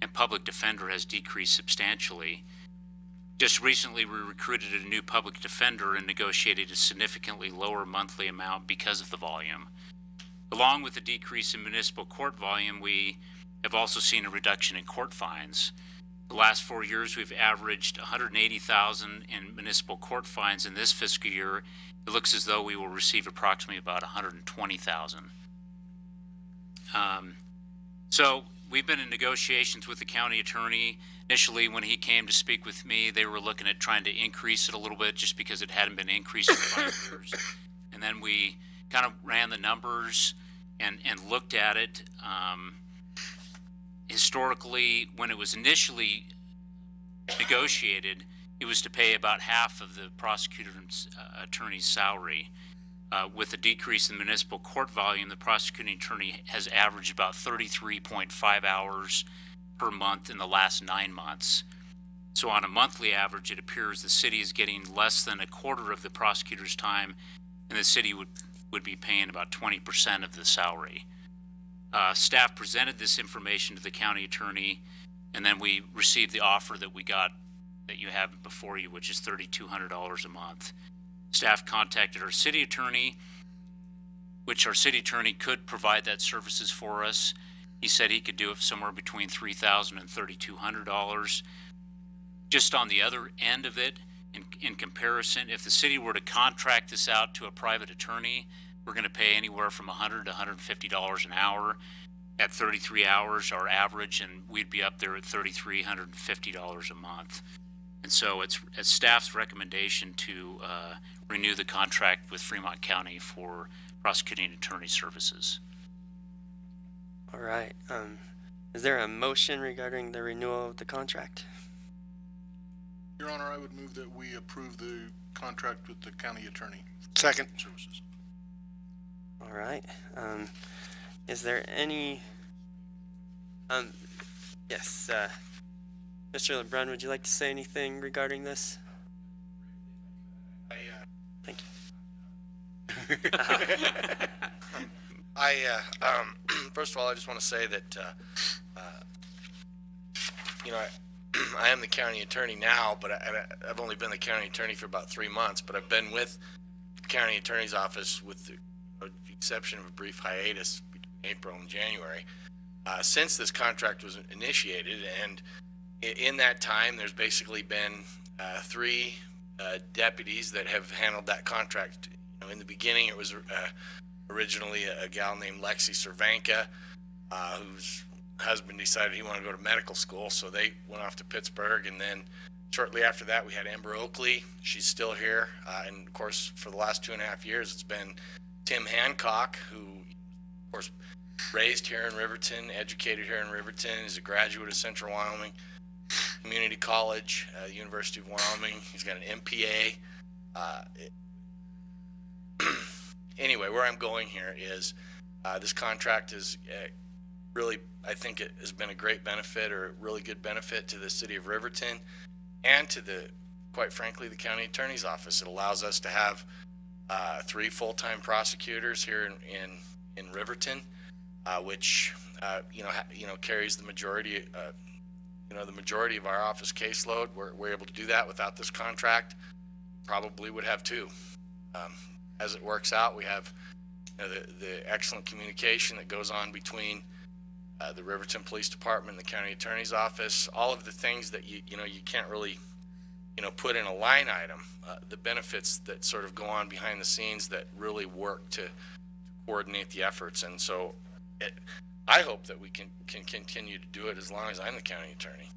and public defender has decreased substantially. Just recently, we recruited a new public defender and negotiated a significantly lower monthly amount because of the volume. Along with the decrease in municipal court volume, we have also seen a reduction in court fines. The last 4 years, we've averaged $180,000 in municipal court fines. In this fiscal year, it looks as though we will receive approximately about $120,000. So we've been in negotiations with the county attorney. Initially, when he came to speak with me, they were looking at trying to increase it a little bit just because it hadn't been increased in 5 years. And then we kind of ran the numbers and looked at it. Historically, when it was initially negotiated, it was to pay about half of the prosecutor attorney's salary. With the decrease in municipal court volume, the prosecuting attorney has averaged about 33.5 hours per month in the last 9 months. So on a monthly average, it appears the city is getting less than a quarter of the prosecutor's time, and the city would be paying about 20% of the salary. Staff presented this information to the county attorney, and then we received the offer that we got, that you have before you, which is $3,200 a month. Staff contacted our city attorney, which our city attorney could provide that services for us, He said he could do it somewhere between $3,000 and $3,200. Just on the other end of it, in comparison, if the city were to contract this out to a private attorney, we're going to pay anywhere from $100 to $150 an hour. At 33 hours, our average, and we'd be up there at $3,350 a month. And so it's staff's recommendation to renew the contract with Fremont County for prosecuting attorney services. All right. Is there a motion regarding the renewal of the contract? Your Honor, I would move that we approve the contract with the county attorney. Second. Services. All right. Is there any? Yes. Mr. LeBrun, would you like to say anything regarding this? Thank you. First of all, I just want to say that, I am the county attorney now, but I've only been the county attorney for about 3 months, but I've been with the county attorney's office with the exception of a brief hiatus between April and January, since this contract was initiated. And in that time, there's basically been 3 deputies that have handled that contract. In the beginning, it was originally a gal named Lexi Cervanka, whose husband decided he wanted to go to medical school, so they went off to Pittsburgh. And then shortly after that, we had Amber Oakley. She's still here. And of course, for the last 2.5 years, it's been Tim Hancock, who, of course, raised here in Riverton, educated here in Riverton, is a graduate of Central Wyoming Community College, University of Wyoming. He's got an MPA. Anyway, where I'm going here is this contract is really, I think it has been a great benefit, or a really good benefit to the city of Riverton and to quite frankly, the county attorney's office. It allows us to have 3 full-time prosecutors here in Riverton, which carries the majority of our office caseload. We're able to do that without this contract. Probably would have 2. As it works out, we have the excellent communication that goes on between the Riverton Police Department and the county attorney's office. All of the things that you can't really put in a line item, the benefits that sort of go on behind the scenes that really work to coordinate the efforts. And so I hope that we can continue to do it as long as I'm the county attorney.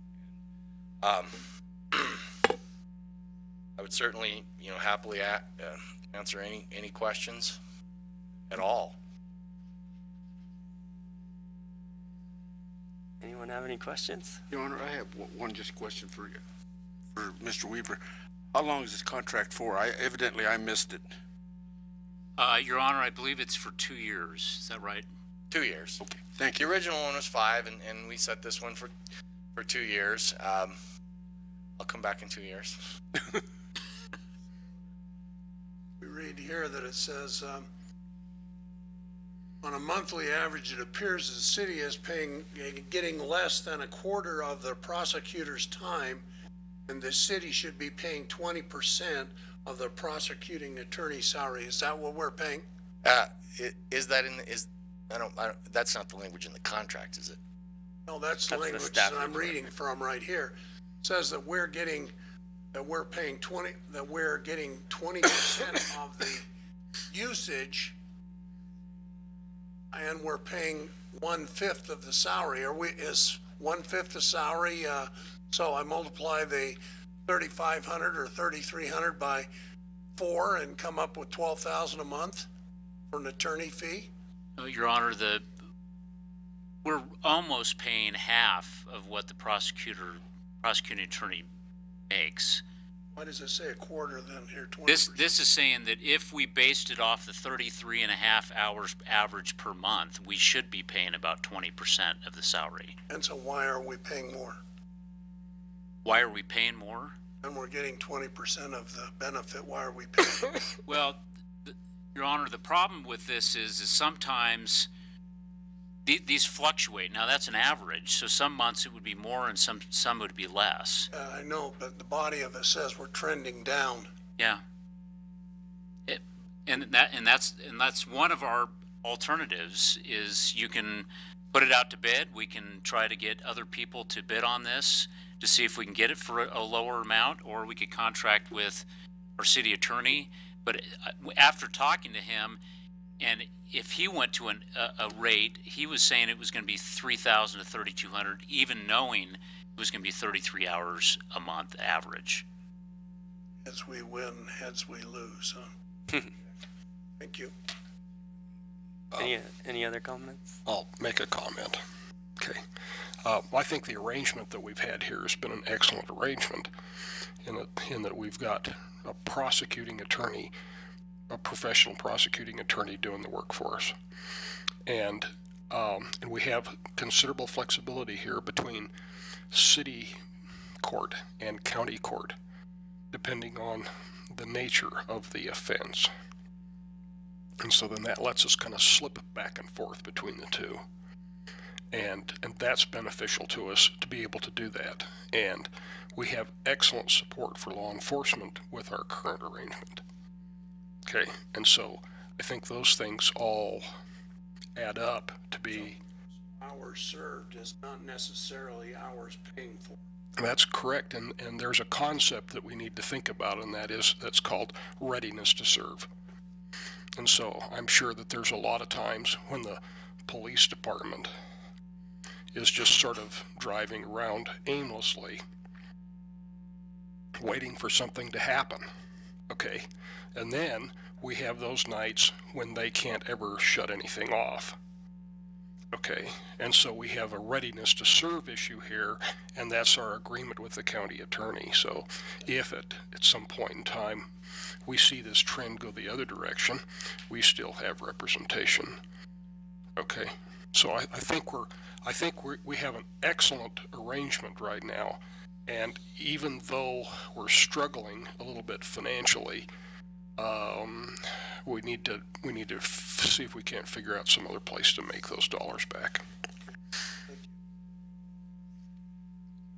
I would certainly, happily answer any questions at all. Anyone have any questions? Your Honor, I have one just question for Mr. Weaver. How long is this contract for? Evidently I missed it. Your Honor, I believe it's for 2 years. Is that right? 2 years. Okay, thank you. The original one was 5, and we set this one for 2 years. I'll come back in 2 years. We read here that it says, on a monthly average, it appears the city is getting less than a quarter of the prosecutor's time, and the city should be paying 20% of the prosecuting attorney's salary. Is that what we're paying? Is that I don't, that's not the language in the contract, is it? No, that's the language that I'm reading from right here. It says that we're getting 20% of the usage, and we're paying 1/5 of the salary. Is 1/5 the salary? So I multiply the 3,500 or 3,300 by 4 and come up with 12,000 a month for an attorney fee. Your Honor, we're almost paying half of what the prosecuting attorney makes. Why does it say a quarter then here? 20%? This is saying that if we based it off the 33.5 hours average per month, we should be paying about 20% of the salary. And so why are we paying more? Why are we paying more? And we're getting 20% of the benefit. Why are we paying? Well, Your Honor, the problem with this is sometimes these fluctuate. Now, that's an average, so some months it would be more and some would be less. I know, but the body of it says we're trending down. Yeah. And that's one of our alternatives is you can put it out to bid. We can try to get other people to bid on this to see if we can get it for a lower amount, or we could contract with our city attorney. But after talking to him, and if he went to a rate, he was saying it was going to be $3,000 to $3,200, even knowing it was going to be 33 hours a month average. As we win, heads we lose, huh? Thank you. Any other comments? I'll make a comment. Okay. I think the arrangement that we've had here has been an excellent arrangement in that we've got a prosecuting attorney, a professional prosecuting attorney doing the work for us. And we have considerable flexibility here between city court and county court, depending on the nature of the offense. And so then that lets us kind of slip back and forth between the two. And that's beneficial to us to be able to do that. And we have excellent support for law enforcement with our current arrangement. Okay, and so I think those things all add up to be... Hours served is not necessarily hours paying for. That's correct, and there's a concept that we need to think about, and that's called readiness to serve. And so I'm sure that there's a lot of times when the police department is just sort of driving around aimlessly, waiting for something to happen, okay? And then we have those nights when they can't ever shut anything off, okay? And so we have a readiness to serve issue here, and that's our agreement with the county attorney. So if at some point in time we see this trend go the other direction, we still have representation, okay? So I think we have an excellent arrangement right now, and even though we're struggling a little bit financially, we need to see if we can't figure out some other place to make those dollars back.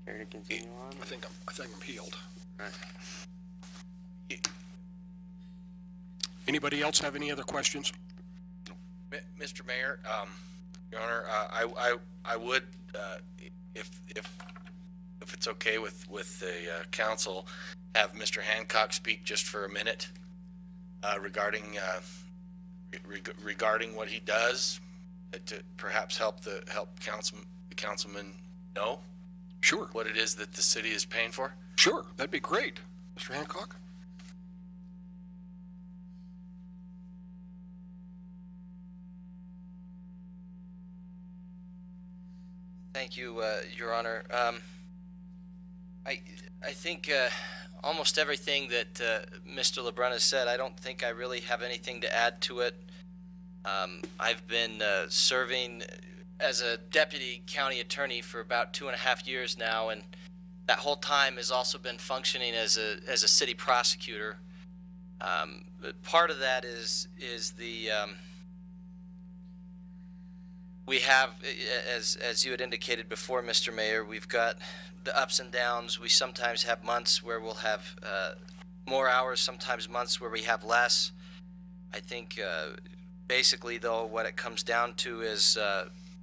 Care to continue on? I think I'm healed. Right. Anybody else have any other questions? Mr. Mayor, Your Honor, I would, if it's okay with the council, have Mr. Hancock speak just for a minute regarding what he does to perhaps help the councilman know. Sure. What it is that the city is paying for. Sure, that'd be great, Mr. Hancock. Thank you, Your Honor. I think almost everything that Mr. LeBrun has said, I don't think I really have anything to add to it. I've been serving as a deputy county attorney for about 2.5 years now, and that whole time has also been functioning as a city prosecutor. But part of that is the we have, as you had indicated before, Mr. Mayor, we've got the ups and downs. We sometimes have months where we'll have more hours, sometimes months where we have less. I think basically, though, what it comes down to is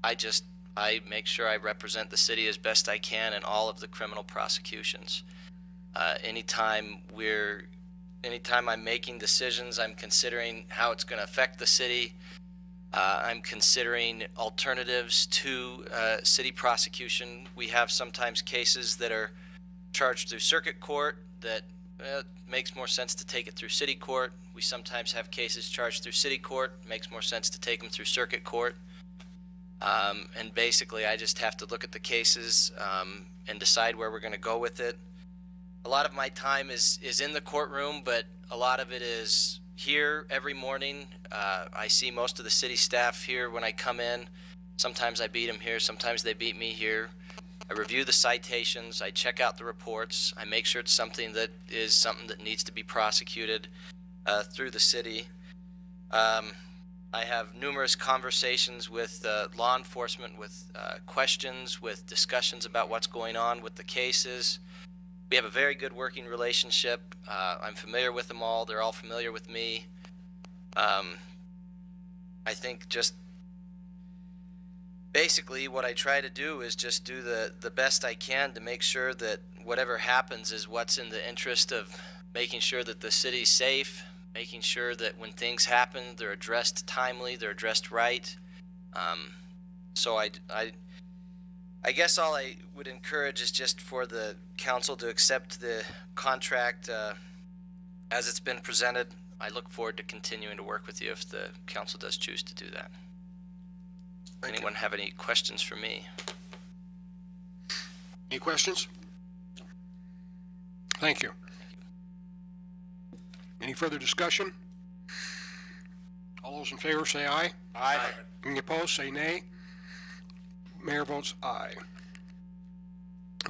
I make sure I represent the city as best I can in all of the criminal prosecutions. Anytime I'm making decisions, I'm considering how it's going to affect the city. I'm considering alternatives to city prosecution. We have sometimes cases that are charged through circuit court that makes more sense to take it through city court. We sometimes have cases charged through city court. Makes more sense to take them through circuit court. And basically, I just have to look at the cases and decide where we're going to go with it. A lot of my time is in the courtroom, but a lot of it is here every morning. I see most of the city staff here when I come in. Sometimes I beat them here, sometimes they beat me here. I review the citations, I check out the reports, I make sure it's something that needs to be prosecuted through the city. I have numerous conversations with law enforcement, with questions, with discussions about what's going on with the cases. We have a very good working relationship. I'm familiar with them all. They're all familiar with me. I think just basically what I try to do is just do the best I can to make sure that whatever happens is what's in the interest of making sure that the city's safe, making sure that when things happen, they're addressed timely, they're addressed right. So I guess all I would encourage is just for the council to accept the contract as it's been presented. I look forward to continuing to work with you if the council does choose to do that. Anyone have any questions for me? Any questions? Thank you. Any further discussion? All those in favor say aye. Aye. Any opposed, say nay. Mayor votes aye.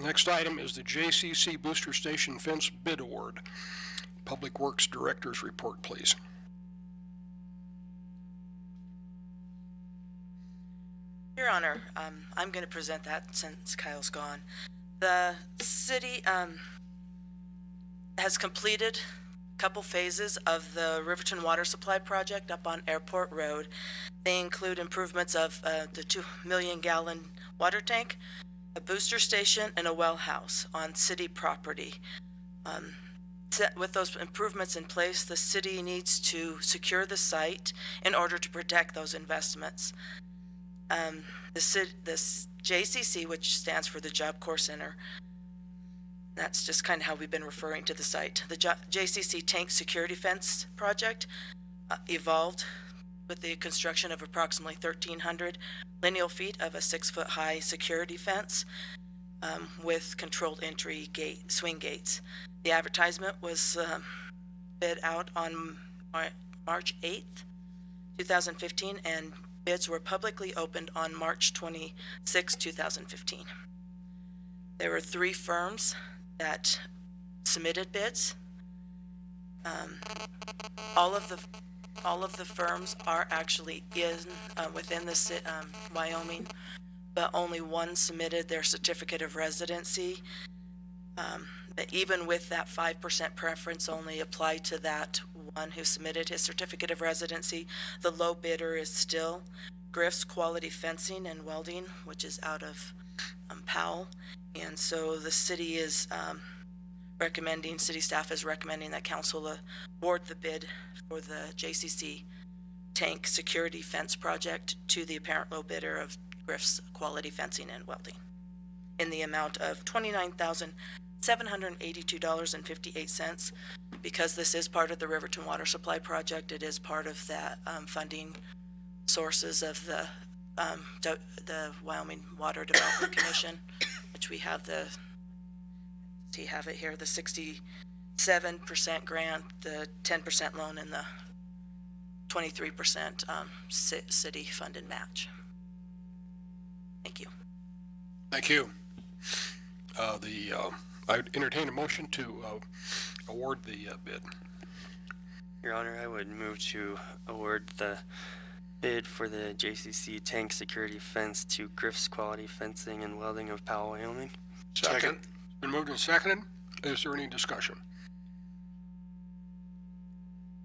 Next item is the JCC Booster Station Fence Bid Award. Public Works Director's report, please. Your Honor, I'm going to present that since Kyle's gone. The city has completed a couple phases of the Riverton water supply project up on Airport Road. They include improvements of the 2 million gallon water tank, a booster station, and a well house on city property. With those improvements in place, the city needs to secure the site in order to protect those investments. This JCC, which stands for the Job Corps Center, that's just kind of how we've been referring to the site. The JCC Tank Security Fence Project evolved with the construction of approximately 1,300 lineal feet of a 6-foot high security fence with controlled entry swing gates. The advertisement was bid out on March 8th, 2015, and bids were publicly opened on March 26, 2015. There were 3 firms that submitted bids. All of the firms are actually within the Wyoming, but only one submitted their certificate of residency. But even with that 5% preference only applied to that one who submitted his certificate of residency, the low bidder is still Griff's Quality Fencing and Welding, which is out of Powell. And so the city is city staff is recommending that council award the bid for the JCC Tank Security Fence Project to the apparent low bidder of Griff's Quality Fencing and Welding in the amount of $29,782.58. Because this is part of the Riverton Water Supply Project, it is part of that funding sources of the Wyoming Water Development Commission, which we have the 67% grant, the 10% loan, and the 23% city funded match. Thank you. Thank you. I would entertain a motion to award the bid. Your Honor, I would move to award the bid for the JCC Tank Security Fence to Griff's Quality Fencing and Welding of Powell, Wyoming. Second. It's been moved and seconded. Is there any discussion?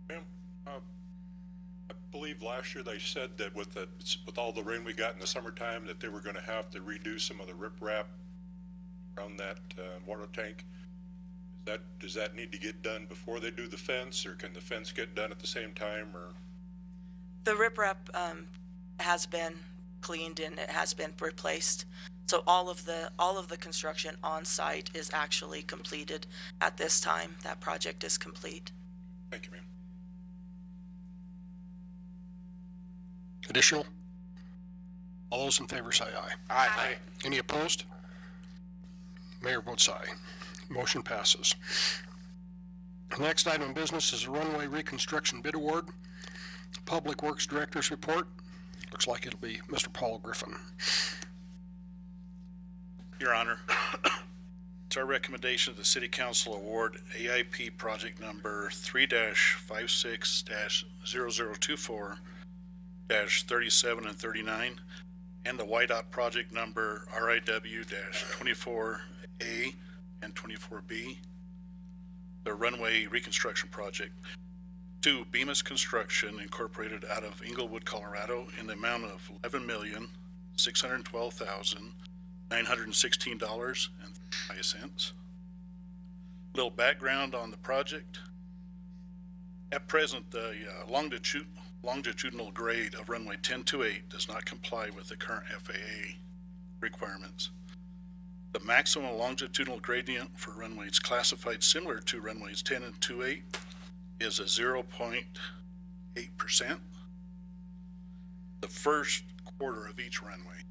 Ma'am, I believe last year they said that with all the rain we got in the summertime that they were going to have to redo some of the riprap around that water tank. Does that need to get done before they do the fence, or can the fence get done at the same time? Or the riprap has been cleaned and it has been replaced. So all of the construction on site is actually completed at this time. That project is complete. Thank you, ma'am. Additional? All those in favor say aye. Aye. Any opposed? Mayor votes aye. Motion passes. The next item of business is a runway reconstruction bid award. Public Works Director's report. Looks like it'll be Mr. Paul Griffin. Your Honor, it's our recommendation that the City Council award AIP project number 3-56-0024-37 and 39 and the YDOT project number RIW-24A and 24B, the runway reconstruction project, to Bemis Construction Incorporated out of Englewood, Colorado, in the amount of $612,916.35. Little background on the project. At present, the longitudinal grade of runway 1028 does not comply with the current FAA requirements. The maximum longitudinal gradient for runways classified similar to runways 10 and 28 is a 0.8%. The first quarter of each runway.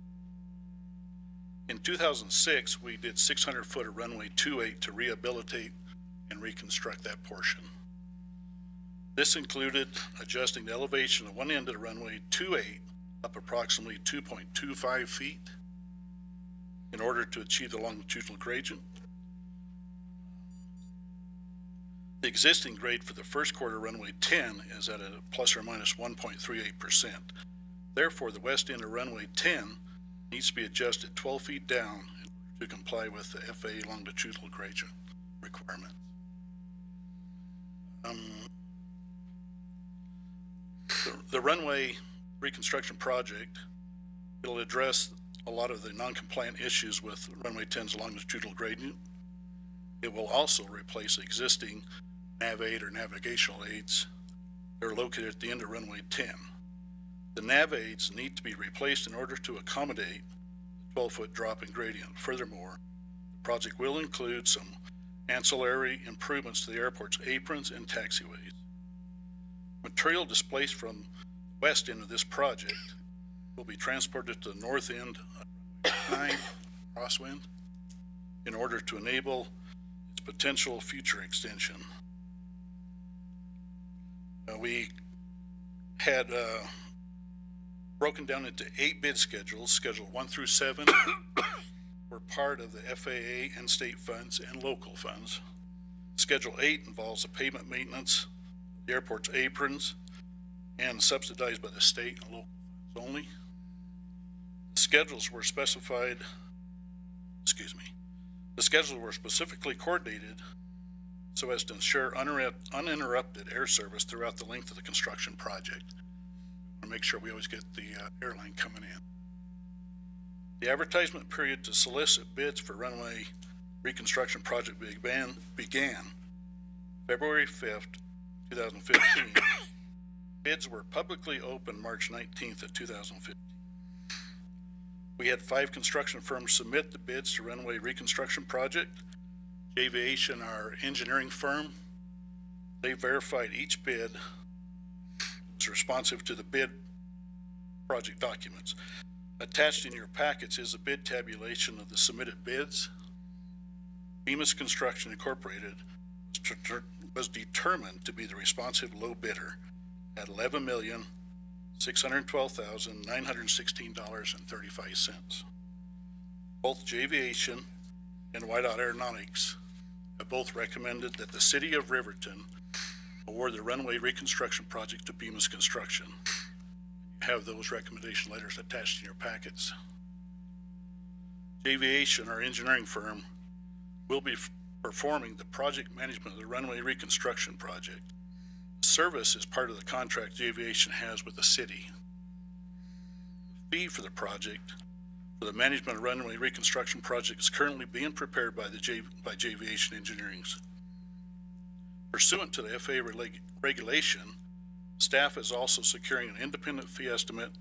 In 2006, we did 600 foot of runway 28 to rehabilitate and reconstruct that portion. This included adjusting the elevation of one end of the runway 28 up approximately 2.25 feet in order to achieve the longitudinal gradient. The existing grade for the first quarter runway 10 is at a plus or minus 1.38%. Therefore, the west end of runway 10 needs to be adjusted 12 feet down to comply with the FAA longitudinal gradient requirement. The runway reconstruction project, it'll address a lot of the non-compliant issues with runway 10's longitudinal gradient. It will also replace existing nav aid or navigational aids that are located at the end of runway 10. The nav aids need to be replaced in order to accommodate the 12-foot drop in gradient. Furthermore, the project will include some ancillary improvements to the airport's aprons and taxiways. Material displaced from the west end of this project will be transported to the north end of 9 crosswind in order to enable its potential future extension. We had broken down into 8 bid schedules. Schedule 1 through 7 were part of the FAA and state funds and local funds. Schedule 8 involves the pavement maintenance, the airport's aprons, and subsidized by the state and local funds only. The schedules were specifically coordinated so as to ensure uninterrupted air service throughout the length of the construction project. We want to make sure we always get the airline coming in. The advertisement period to solicit bids for runway reconstruction project began February 5th, 2015. Bids were publicly opened March 19th of 2015. We had 5 construction firms submit the bids to runway reconstruction project. Aviation, our engineering firm, they verified each bid was responsive to the bid project documents. Attached in your packets is a bid tabulation of the submitted bids. Bemis Construction Incorporated was determined to be the responsive low bidder at $11,612,916.35. Both Aviation and Whiteout Aeronautics have both recommended that the City of Riverton award the runway reconstruction project to Bemis Construction. You have those recommendation letters attached in your packets. Aviation, our engineering firm, will be performing the project management of the runway reconstruction project. Service is part of the contract Aviation has with the city. The fee for the project for the management of runway reconstruction project is currently being prepared by Aviation Engineering. Pursuant to the FAA regulation, staff is also securing an independent fee estimate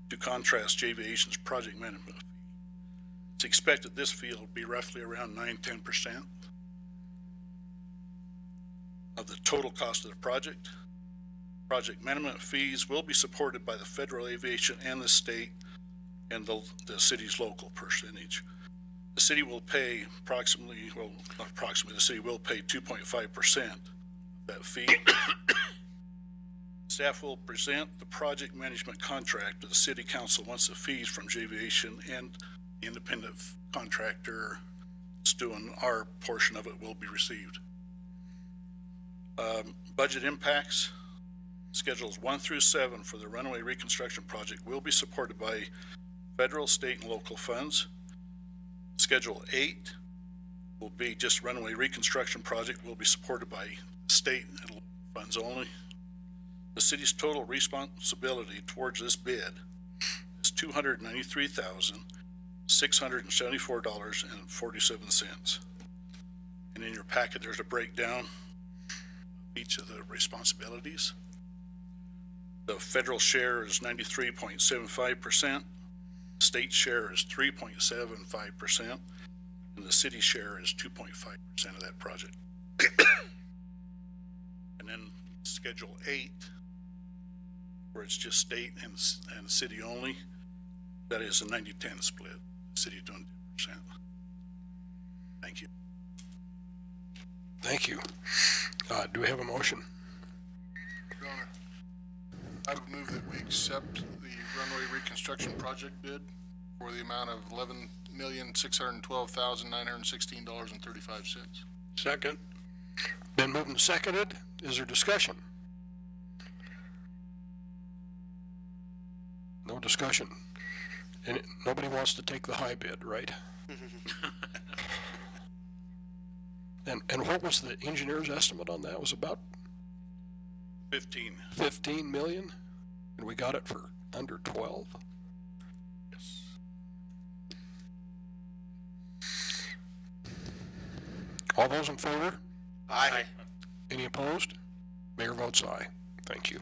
to contrast Aviation's project management fee. It's expected this fee will be roughly around 9-10% of the total cost of the project. Project management fees will be supported by the federal aviation and the state and the city's local percentage. The city will pay the city will pay 2.5% of that fee. Staff will present the project management contract to the city council once the fees from Aviation and the independent contractor that's doing our portion of it will be received. Budget impacts. Schedules 1 through 7 for the runway reconstruction project will be supported by federal, state, and local funds. Schedule 8 will be just runway reconstruction project, will be supported by state and local funds only. The city's total responsibility towards this bid is $293,674.47. And in your packet, there's a breakdown of each of the responsibilities. The federal share is 93.75%, state share is 3.75%, and the city share is 2.5% of that project. And then Schedule 8, where it's just state and city only, that is a 90-10 split, city doing 10%. Thank you. Thank you. Do we have a motion? Your Honor, I would move that we accept the runway reconstruction project bid for the amount of $11,612,916.35. Second. Been moved and seconded. Is there discussion? No discussion. And nobody wants to take the high bid, right? And what was the engineer's estimate on that? It was about 15 million, and we got it for under 12. Yes. All those in favor? Aye. Any opposed? Mayor votes aye. Thank you.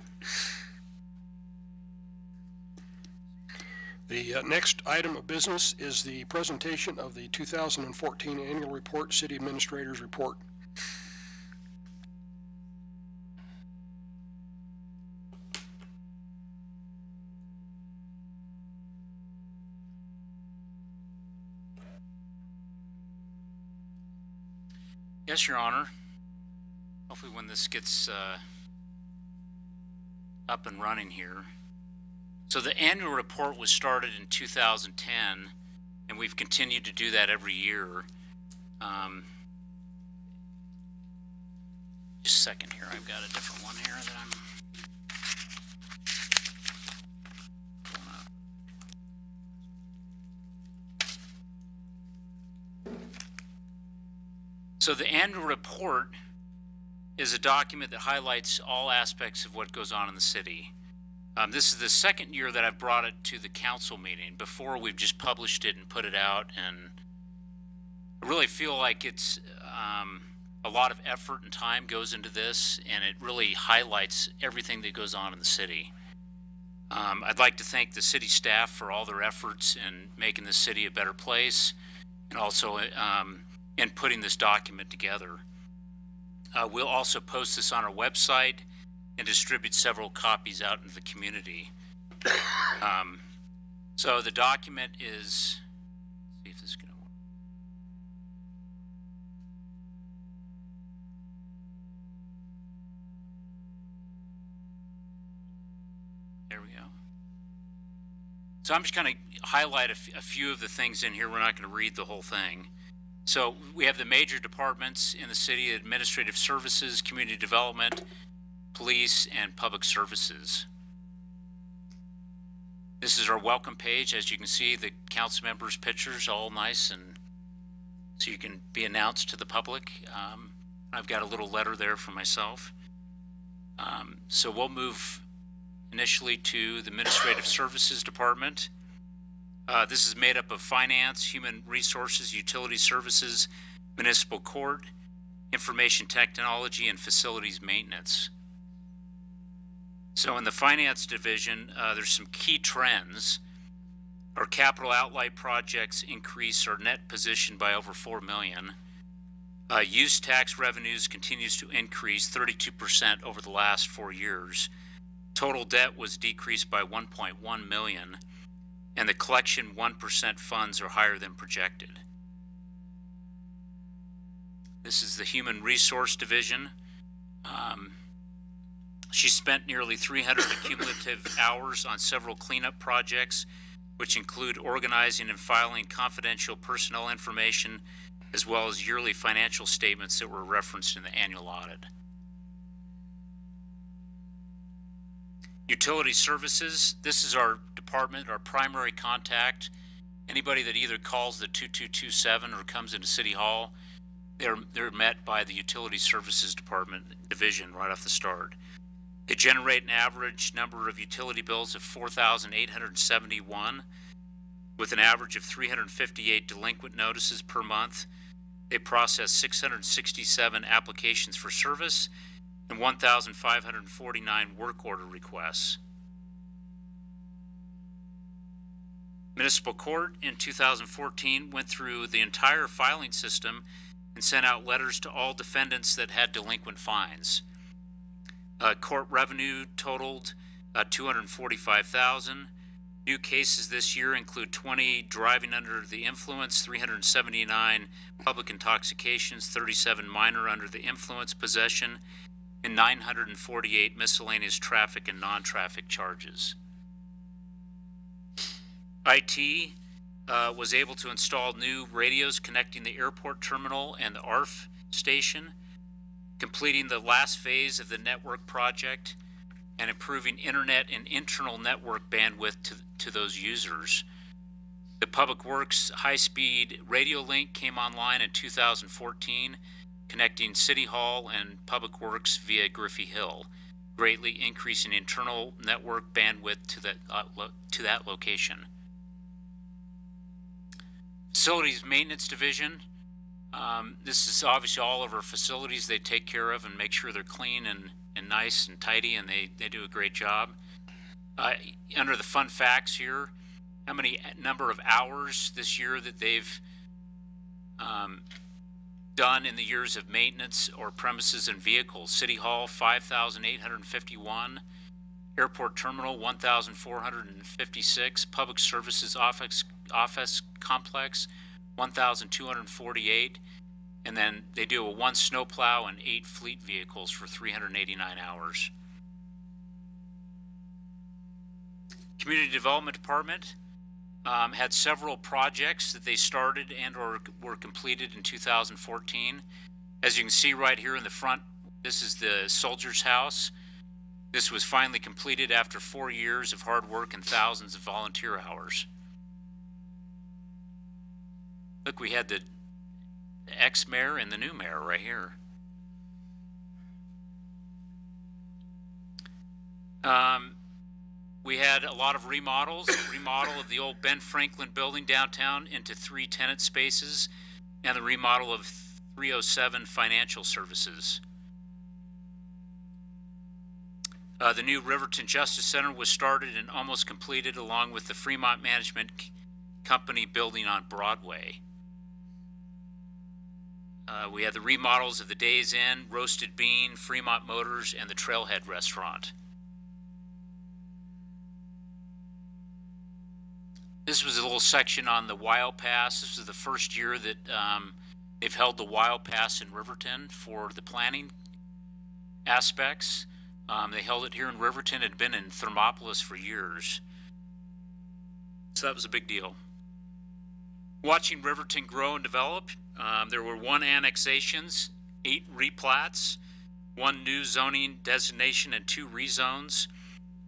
The next item of business is the presentation of the 2014 Annual Report, City Administrator's Report. Yes, Your Honor. Hopefully when this gets up and running here. So the annual report was started in 2010, and we've continued to do that every year. Just a second here, I've got a different one here that I'm pulling up. So the annual report is a document that highlights all aspects of what goes on in the city. This is the second year that I've brought it to the council meeting. Before, we've just published it and put it out, and I really feel like it's a lot of effort and time goes into this, and it really highlights everything that goes on in the city. I'd like to thank the city staff for all their efforts in making the city a better place, and also in putting this document together. We'll also post this on our website and distribute several copies out into the community. So the document is, let's see if this is going to work. There we go. So I'm just going to highlight a few of the things in here. We're not going to read the whole thing. So we have the major departments in the city: administrative services, community development, police, and public services. This is our welcome page. As you can see, the council members' pictures, all nice, and so you can be announced to the public. I've got a little letter there for myself. So we'll move initially to the administrative services department. This is made up of finance, human resources, utility services, municipal court, information technology, and facilities maintenance. So in the finance division, there's some key trends. Our capital outlay projects increase our net position by over $4 million. Use tax revenues continues to increase 32% over the last 4 years. Total debt was decreased by $1.1 million, and the collection 1% funds are higher than projected. This is the human resource division. She spent nearly 300 cumulative hours on several cleanup projects, which include organizing and filing confidential personnel information, as well as yearly financial statements that were referenced in the annual audit. Utility services, this is our department, our primary contact. Anybody that either calls the 2227 or comes into City Hall, they're met by the utility services department division right off the start. They generate an average number of utility bills of 4,871, with an average of 358 delinquent notices per month. They process 667 applications for service and 1,549 work order requests. Municipal Court in 2014 went through the entire filing system and sent out letters to all defendants that had delinquent fines. Court revenue totaled $245,000. New cases this year include 20 driving under the influence, 379 public intoxications, 37 minor under the influence possession, and 948 miscellaneous traffic and non-traffic charges. IT was able to install new radios connecting the airport terminal and the ARF station, completing the last phase of the network project and improving internet and internal network bandwidth to those users. The Public Works high-speed radio link came online in 2014, connecting City Hall and Public Works via Griffey Hill, greatly increasing internal network bandwidth to that location. Facilities Maintenance Division. This is obviously all of our facilities they take care of and make sure they're clean and nice and tidy, and they do a great job. Under the fun facts here, how many number of hours this year that they've done in the years of maintenance or premises and vehicles. City Hall, 5,851. Airport Terminal, 1,456. Public Services Office Complex, 1,248. And then they do a 1 snowplow and 8 fleet vehicles for 389 hours. Community Development Department had several projects that they started and or were completed in 2014. As you can see right here in the front, this is the Soldier's House. This was finally completed after 4 years of hard work and thousands of volunteer hours. Look, we had the ex-mayor and the new mayor right here. We had a lot of remodels, remodel of the old Ben Franklin building downtown into 3 tenant spaces, and the remodel of 307 financial services. The new Riverton Justice Center was started and almost completed, along with the Fremont Management Company building on Broadway. We had the remodels of the Days Inn, Roasted Bean, Fremont Motors, and the Trailhead Restaurant. This was a little section on the Wild Pass. This was the first year that they've held the Wild Pass in Riverton for the planning aspects. They held it here in Riverton. It had been in Thermopolis for years. So that was a big deal. Watching Riverton grow and develop, there were 1 annexations, 8 replats, 1 new zoning designation and 2 rezones,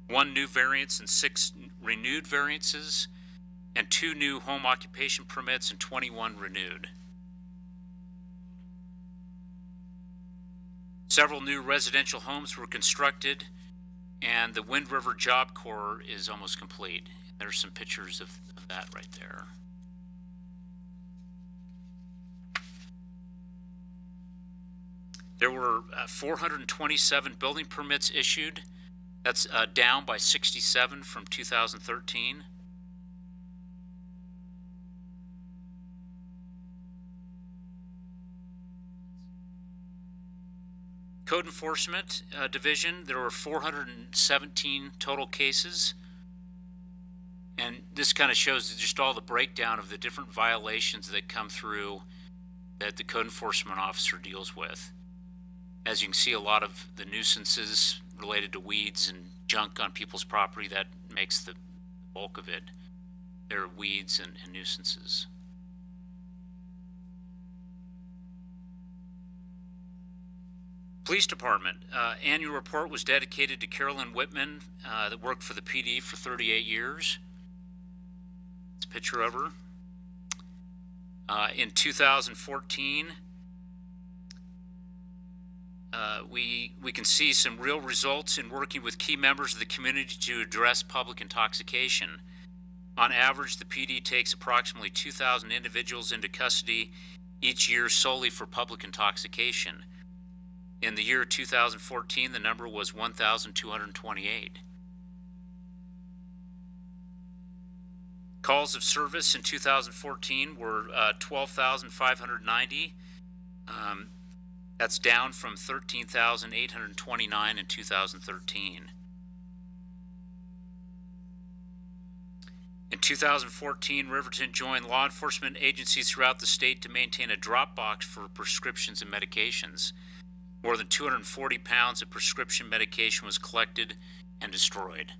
1 new variance and 6 renewed variances, and 2 new home occupation permits and 21 renewed. Several new residential homes were constructed, and the Wind River Job Corps is almost complete. There's some pictures of that right there. There were 427 building permits issued. That's down by 67 from 2013. Code Enforcement Division, there were 417 total cases. And this kind of shows just all the breakdown of the different violations that come through that the Code Enforcement Officer deals with. As you can see, a lot of the nuisances related to weeds and junk on people's property, that makes the bulk of it. There are weeds and nuisances. Police Department, annual report was dedicated to Carolyn Whitman, that worked for the PD for 38 years. It's a picture of her. In 2014, we can see some real results in working with key members of the community to address public intoxication. On average, the PD takes approximately 2,000 individuals into custody each year solely for public intoxication. In the year 2014, the number was 1,228. Calls of service in 2014 were 12,590. That's down from 13,829 in 2013. In 2014, Riverton joined law enforcement agencies throughout the state to maintain a drop box for prescriptions and medications. More than 240 pounds of prescription medication was collected and destroyed.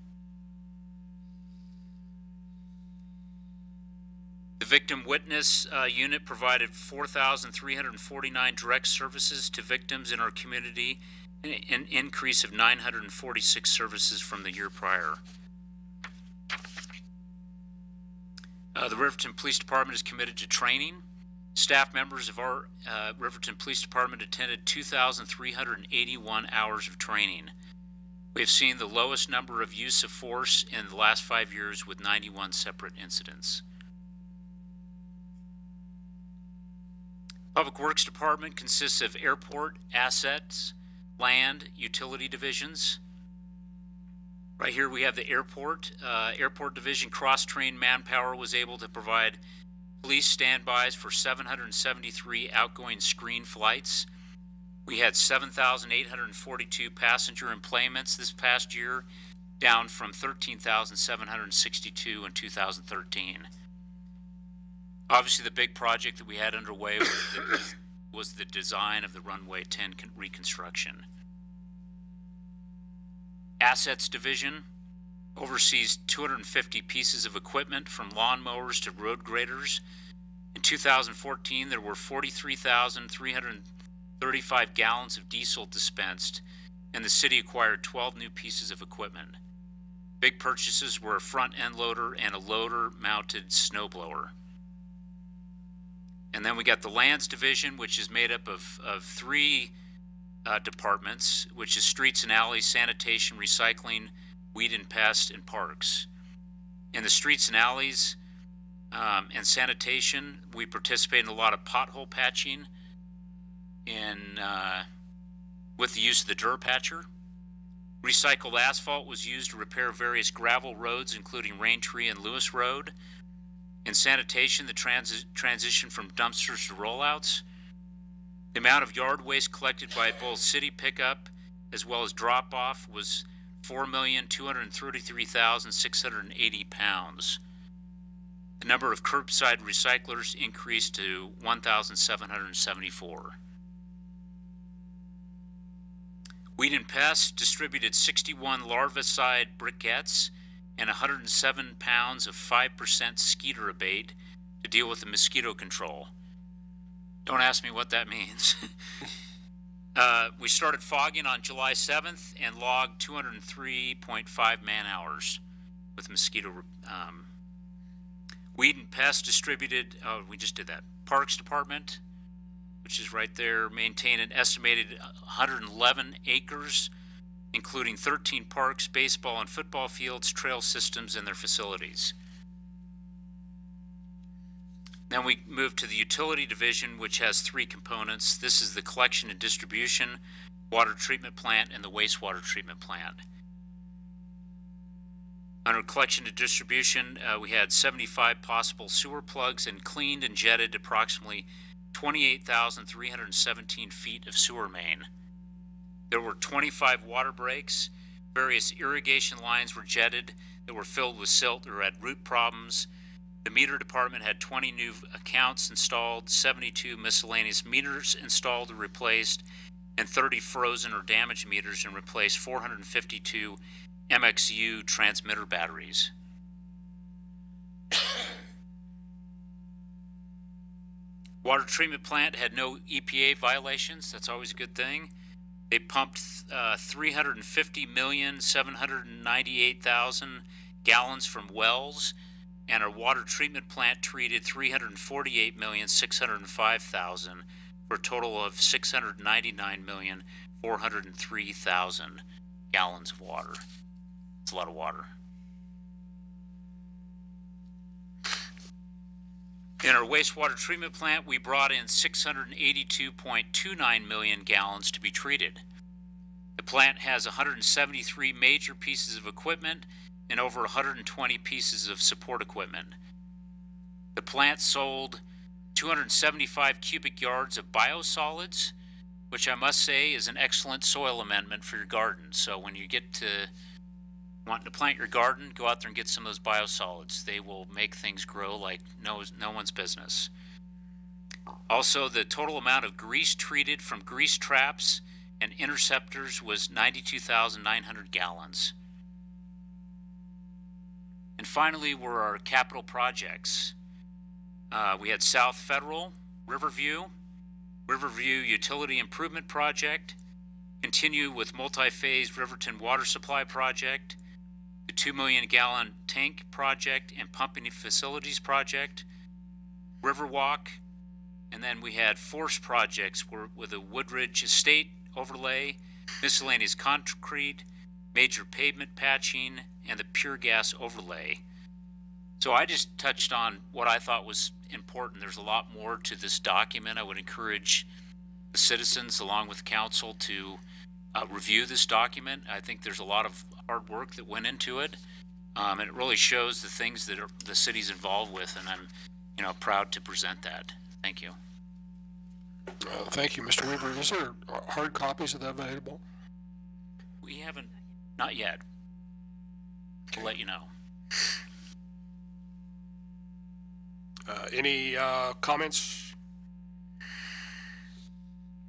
The Victim Witness Unit provided 4,349 direct services to victims in our community, an increase of 946 services from the year prior. The Riverton Police Department is committed to training. Staff members of our Riverton Police Department attended 2,381 hours of training. We have seen the lowest number of use of force in the last 5 years with 91 separate incidents. Public Works Department consists of airport, assets, land, utility divisions. Right here we have the airport. Airport division cross-trained manpower was able to provide police standbys for 773 outgoing screen flights. We had 7,842 passenger employments this past year, down from 13,762 in 2013. Obviously, the big project that we had underway was the design of the runway 10 reconstruction. Assets division oversees 250 pieces of equipment from lawnmowers to road graders. In 2014, there were 43,335 gallons of diesel dispensed, and the city acquired 12 new pieces of equipment. Big purchases were a front end loader and a loader-mounted snowblower. And then we got the lands division, which is made up of three departments, which is streets and alleys, sanitation, recycling, weed and pest, and parks. In the streets and alleys and sanitation, we participate in a lot of pothole patching with the use of the Durapatcher. Recycled asphalt was used to repair various gravel roads, including Raintree and Lewis Road. In sanitation, the transition from dumpsters to rollouts. The amount of yard waste collected by both city pickup as well as drop-off was 4,233,680 pounds. The number of curbside recyclers increased to 1,774. Weed and Pest distributed 61 larvicide briquettes and 107 pounds of 5% skeeter abate to deal with the mosquito control. Don't ask me what that means. We started fogging on July 7th and logged 203.5 man-hours with mosquito. Weed and Pest distributed, we just did that. Parks Department, which is right there, maintained an estimated 111 acres, including 13 parks, baseball and football fields, trail systems, and their facilities. Then we move to the utility division, which has three components. This is the collection and distribution, water treatment plant, and the wastewater treatment plant. Under collection and distribution, we had 75 possible sewer plugs and cleaned and jetted approximately 28,317 feet of sewer main. There were 25 water breaks. Various irrigation lines were jetted that were filled with silt or had root problems. The meter department had 20 new accounts installed, 72 miscellaneous meters installed or replaced, and 30 frozen or damaged meters, and replaced 452 MXU transmitter batteries. Water treatment plant had no EPA violations. That's always a good thing. They pumped 350,798,000 gallons from wells, and our water treatment plant treated 348,605,000 for a total of 699,486,000 403,000 gallons of water. It's a lot of water. In our wastewater treatment plant, we brought in 682.29 million gallons to be treated. The plant has 173 major pieces of equipment and over 120 pieces of support equipment. The plant sold 275 cubic yards of biosolids, which I must say is an excellent soil amendment for your garden. So when you get to wanting to plant your garden, go out there and get some of those biosolids. They will make things grow like no one's business. Also, the total amount of grease treated from grease traps and interceptors was 92,900 gallons. And finally were our capital projects. We had South Federal, Riverview Utility Improvement Project, continue with multi-phase Riverton Water Supply Project, the 2 million gallon tank project and pumping facilities project, Riverwalk, and then we had force projects with a Woodridge Estate overlay, miscellaneous concrete, major pavement patching, and the pure gas overlay. So I just touched on what I thought was important. There's a lot more to this document. I would encourage the citizens along with council to review this document. I think there's a lot of hard work that went into it, and it really shows the things that the city's involved with, and I'm proud to present that. Thank you. Thank you, Mr. Weaver. Is there hard copies of that available? We haven't, not yet. We'll let you know. Any comments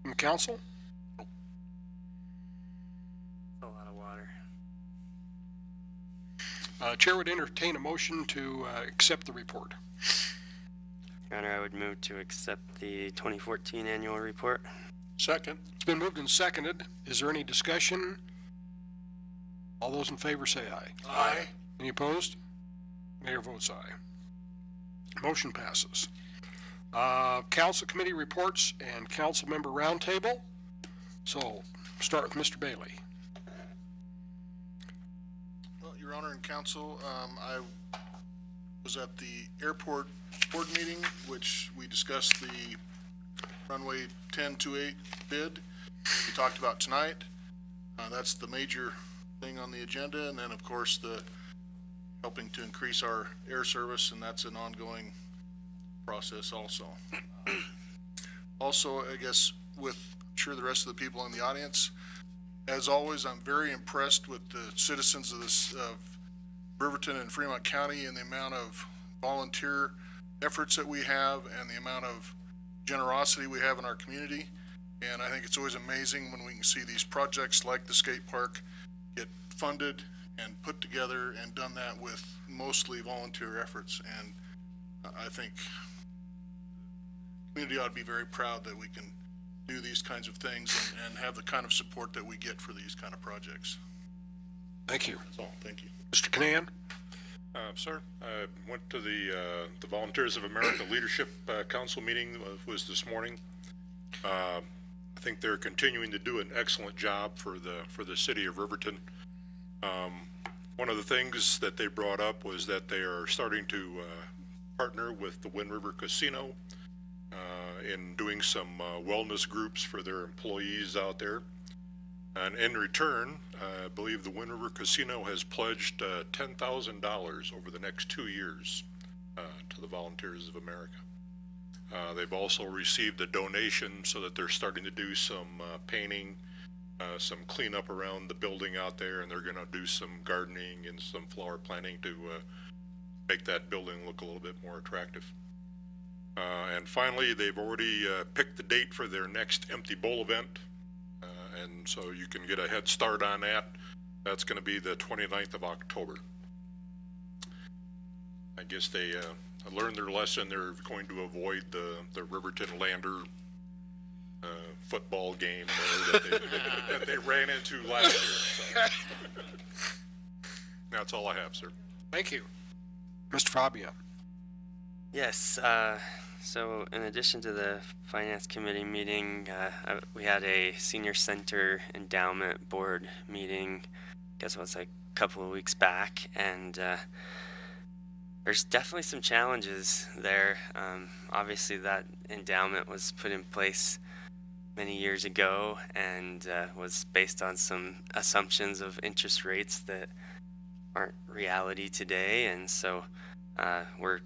from council? A lot of water. Chair would entertain a motion to accept the report. Your Honor, I would move to accept the 2014 annual report. Second. It's been moved and seconded. Is there any discussion? All those in favor say aye. Aye. Any opposed? Mayor votes aye. Motion passes. Council committee reports and council member roundtable. So start with Mr. Bailey. Well, Your Honor and Council, I was at the airport board meeting, which we discussed the runway 1028 bid we talked about tonight. That's the major thing on the agenda, and then of course the helping to increase our air service, and that's an ongoing process also. Also, I guess with, I'm sure the rest of the people in the audience, as always, I'm very impressed with the citizens of Riverton and Fremont County and the amount of volunteer efforts that we have and the amount of generosity we have in our community. And I think it's always amazing when we can see these projects like the skate park get funded and put together and done that with mostly volunteer efforts. And I think the community ought to be very proud that we can do these kinds of things and have the kind of support that we get for these kind of projects. Thank you. That's all. Thank you. Mr. Canan? Sir, I went to the Volunteers of America Leadership Council meeting was this morning. I think they're continuing to do an excellent job for the city of Riverton. One of the things that they brought up was that they are starting to partner with the Wind River Casino in doing some wellness groups for their employees out there. And in return, I believe the Wind River Casino has pledged $10,000 over the next 2 years to the Volunteers of America. They've also received a donation so that they're starting to do some painting, some cleanup around the building out there, and they're going to do some gardening and some flower planting to make that building look a little bit more attractive. And finally, they've already picked the date for their next Empty Bowl event. And so you can get a head start on that. That's going to be the 29th of October. I guess they learned their lesson. They're going to avoid the Riverton Lander football game that they ran into last year. So. That's all I have, sir. Thank you. Mr. Fabia? Yes, So in addition to the Finance Committee meeting, we had a Senior Center Endowment Board meeting, I guess it was like a couple of weeks back, and there's definitely some challenges there. Obviously that endowment was put in place many years ago and was based on some assumptions of interest rates that aren't reality today, and so we're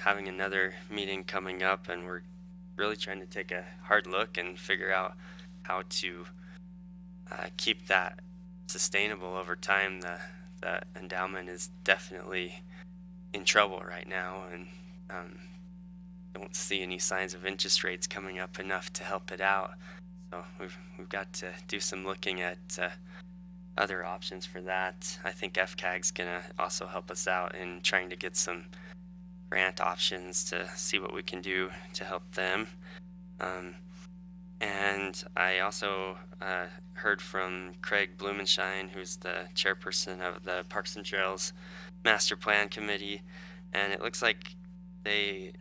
having another meeting coming up, and we're really trying to take a hard look and figure out how to keep that sustainable over time. The endowment is definitely in trouble right now, and don't see any signs of interest rates coming up enough to help it out. So we've got to do some looking at other options for that. I think FCAG's gonna also help us out in trying to get some grant options to see what we can do to help them. And I also heard from Craig Blumenshine, who's the chairperson of the Parks and Trails Master Plan Committee, and it looks like he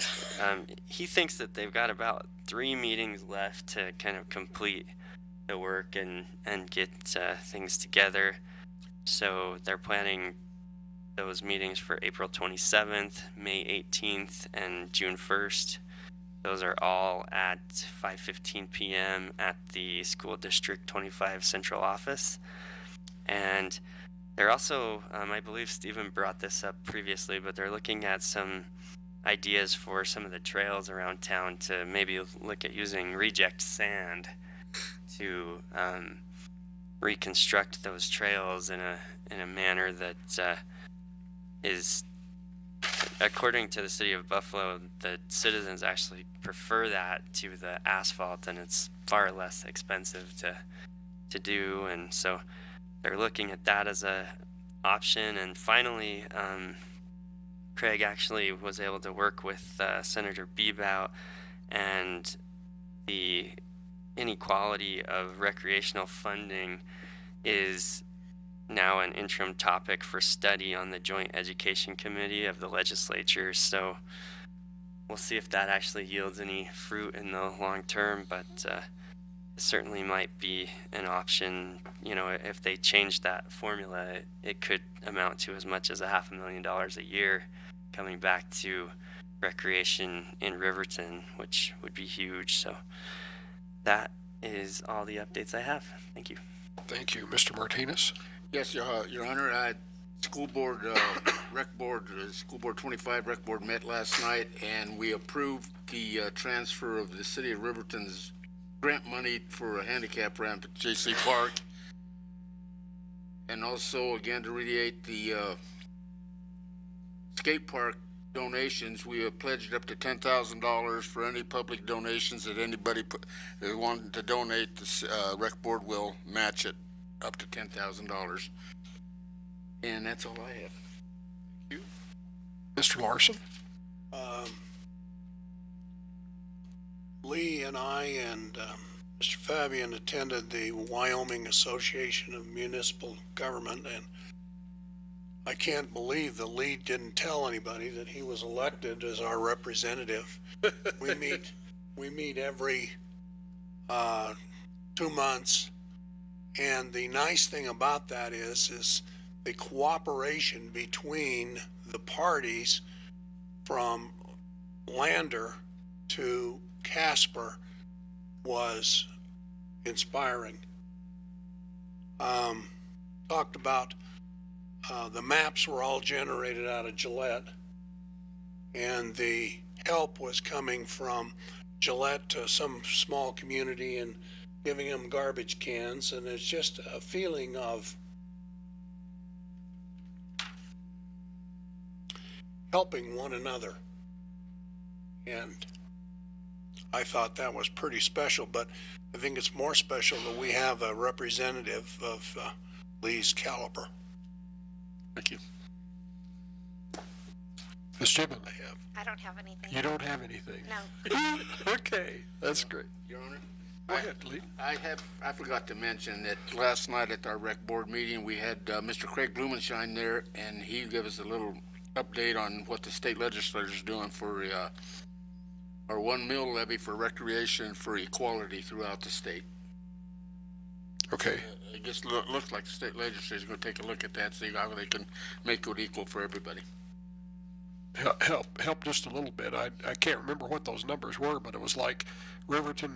thinks that they've got about 3 meetings left to kind of complete the work and get things together. So they're planning those meetings for April 27th, May 18th, and June 1st. Those are all at 5:15 p.m. at the School District 25 Central Office. And they're also, I believe Stephen brought this up previously, but they're looking at some ideas for some of the trails around town to maybe look at using reject sand to reconstruct those trails in a manner that is, according to the city of Buffalo, the citizens actually prefer that to the asphalt, and it's far less expensive to do, and so they're looking at that as a option. And finally, Craig actually was able to work with Senator Bebout, and the inequality of recreational funding is now an interim topic for study on the Joint Education Committee of the legislature. So we'll see if that actually yields any fruit in the long term, but it certainly might be an option. You know, if they change that formula, it could amount to as much as $500,000 a year coming back to recreation in Riverton, which would be huge. So that is all the updates I have. Thank you. Thank you. Mr. Martinez? Yes, Your Honor. School Board, Rec Board, School Board 25 Rec Board met last night, and we approved the transfer of the City of Riverton's grant money for a handicap ramp at J.C. Park. And also, again, to reiterate the skate park donations, we have pledged up to $10,000 for any public donations that anybody that wanted to donate. The Rec Board will match it up to $10,000. And that's all I have. Thank you. Mr. Larson? Lee and I and Mr. Fabian attended the Wyoming Association of Municipal Government, and I can't believe that Lee didn't tell anybody that he was elected as our representative. We meet every 2 months, and the nice thing about that is the cooperation between the parties from Lander to Casper was inspiring. Talked about the maps were all generated out of Gillette, and the help was coming from Gillette to some small community and giving them garbage cans, and it's just a feeling of helping one another. And I thought that was pretty special, but I think it's more special that we have a representative of Lee's caliber. Thank you. Ms. Gibbon? I don't have anything. You don't have anything? No. Okay, that's great. Your Honor? Go ahead, Lee. I forgot to mention that last night at our Rec Board meeting, we had Mr. Craig Blumenshine there, and he gave us a little update on what the state legislature is doing for our 1 mil levy for recreation for equality throughout the state. Okay. It just looks like the state legislature is going to take a look at that, see how they can make it equal for everybody. Help just a little bit. I can't remember what those numbers were, but it was like Riverton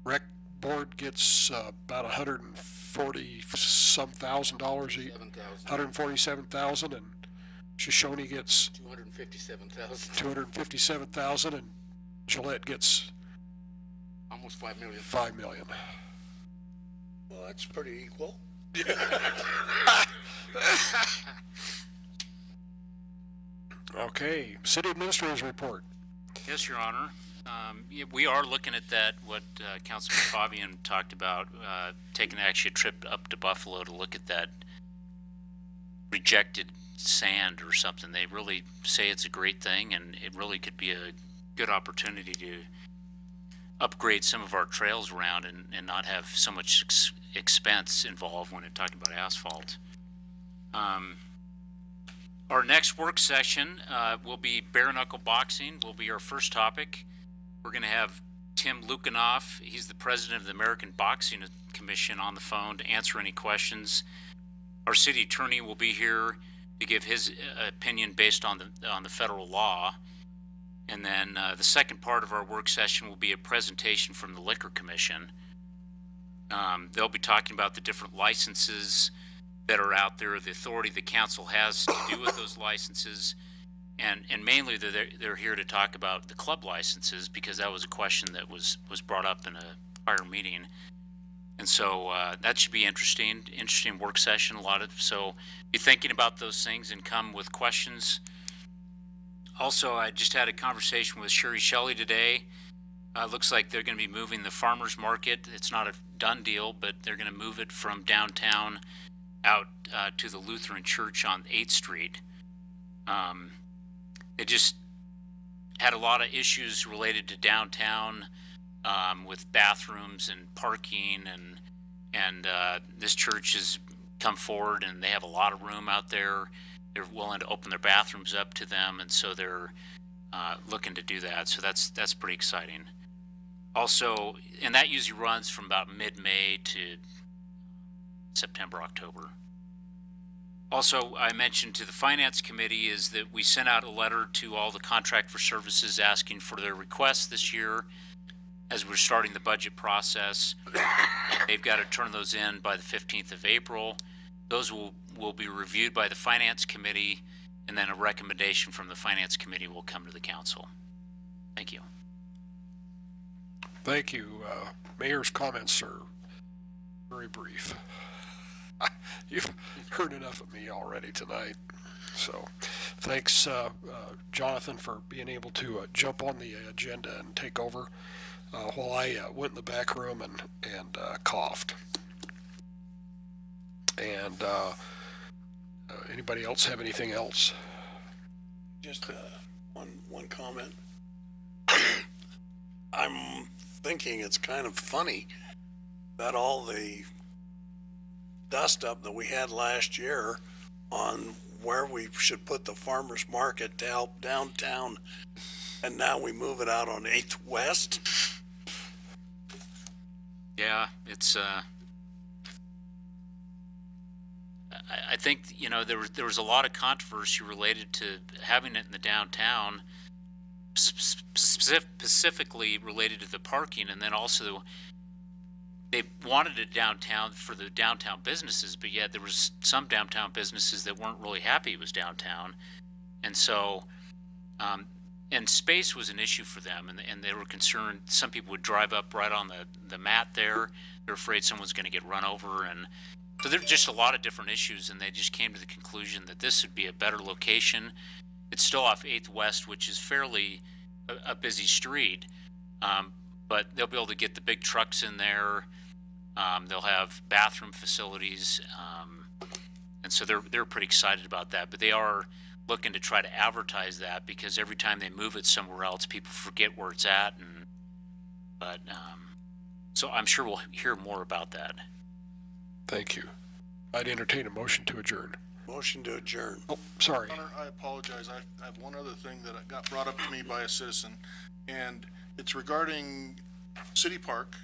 Rec Board gets about $140-some thousand dollars, $147,000, and Shoshone gets $257,000, and Gillette gets almost $5 million. $5 million. Well, that's pretty equal. Okay, city administrator's report. Yes, Your Honor. We are looking at that, what Councilman Fabian talked about, taking actually a trip up to Buffalo to look at that rejected sand or something. They really say it's a great thing, and it really could be a good opportunity to upgrade some of our trails around and not have so much expense involved when it's talking about asphalt. Our next work session will be bare knuckle boxing, will be our first topic. We're going to have Tim Lukanoff, he's the president of the American Boxing Commission, on the phone to answer any questions. Our city attorney will be here to give his opinion based on the federal law. And then the second part of our work session will be a presentation from the Liquor Commission. They'll be talking about the different licenses that are out there, the authority the council has to do with those licenses, and mainly they're here to talk about the club licenses, because that was a question that was brought up in a prior meeting. And so that should be interesting work session. So be thinking about those things and come with questions. Also, I just had a conversation with Sherry Shelley today. Looks like they're going to be moving the farmers market. It's not a done deal, but they're going to move it from downtown out to the Lutheran Church on 8th Street. They just had a lot of issues related to downtown with bathrooms and parking, and this church has come forward and they have a lot of room out there. They're willing to open their bathrooms up to them, and so they're looking to do that. So that's pretty exciting. Also, and that usually runs from about mid-May to September, October. Also, I mentioned to the Finance Committee is that we sent out a letter to all the contract for services asking for their requests this year as we're starting the budget process. They've got to turn those in by the 15th of April. Those will be reviewed by the Finance Committee, and then a recommendation from the Finance Committee will come to the council. Thank you. Thank you. Mayor's comments are very brief. You've heard enough of me already tonight. So thanks, Jonathan, for being able to jump on the agenda and take over while I went in the back room and coughed. And anybody else have anything else? Just one comment. I'm thinking it's kind of funny that all the dust up that we had last year on where we should put the farmers market to help downtown, and now we move it out on 8th West. Yeah, it's I think, there was a lot of controversy related to having it in the downtown, specifically related to the parking, and then also they wanted it downtown for the downtown businesses, but yet there was some downtown businesses that weren't really happy it was downtown. And so, and space was an issue for them, and they were concerned some people would drive up right on the mat there. They're afraid someone's going to get run over, and so there were just a lot of different issues, and they just came to the conclusion that this would be a better location. It's still off 8th West, which is fairly a busy street, but they'll be able to get the big trucks in there. They'll have bathroom facilities, and so they're pretty excited about that. But they are looking to try to advertise that, because every time they move it somewhere else, people forget where it's at. So I'm sure we'll hear more about that. Thank you. I'd entertain a motion to adjourn. Motion to adjourn. Oh, sorry. Honor, I apologize. I have one other thing that got brought up to me by a citizen, and it's regarding City Park,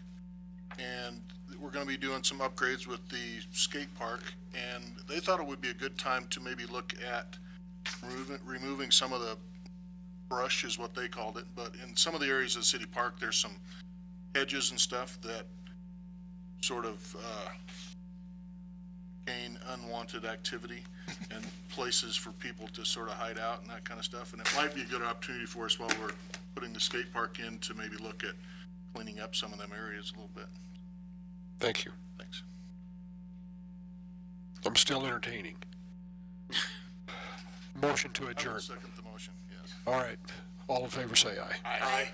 and we're gonna be doing some upgrades with the skate park, and they thought it would be a good time to maybe look at removing some of the brush is what they called it, but in some of the areas of the city park, there's some hedges and stuff that sort of, gain unwanted activity and places for people to sort of hide out and that kind of stuff. And it might be a good opportunity for us while we're putting the skate park in to maybe look at cleaning up some of them areas a little bit. Thank you. Thanks. I'm still entertaining. Motion to I will adjourn. second the motion, yes. All right. All in favor, say aye. Aye.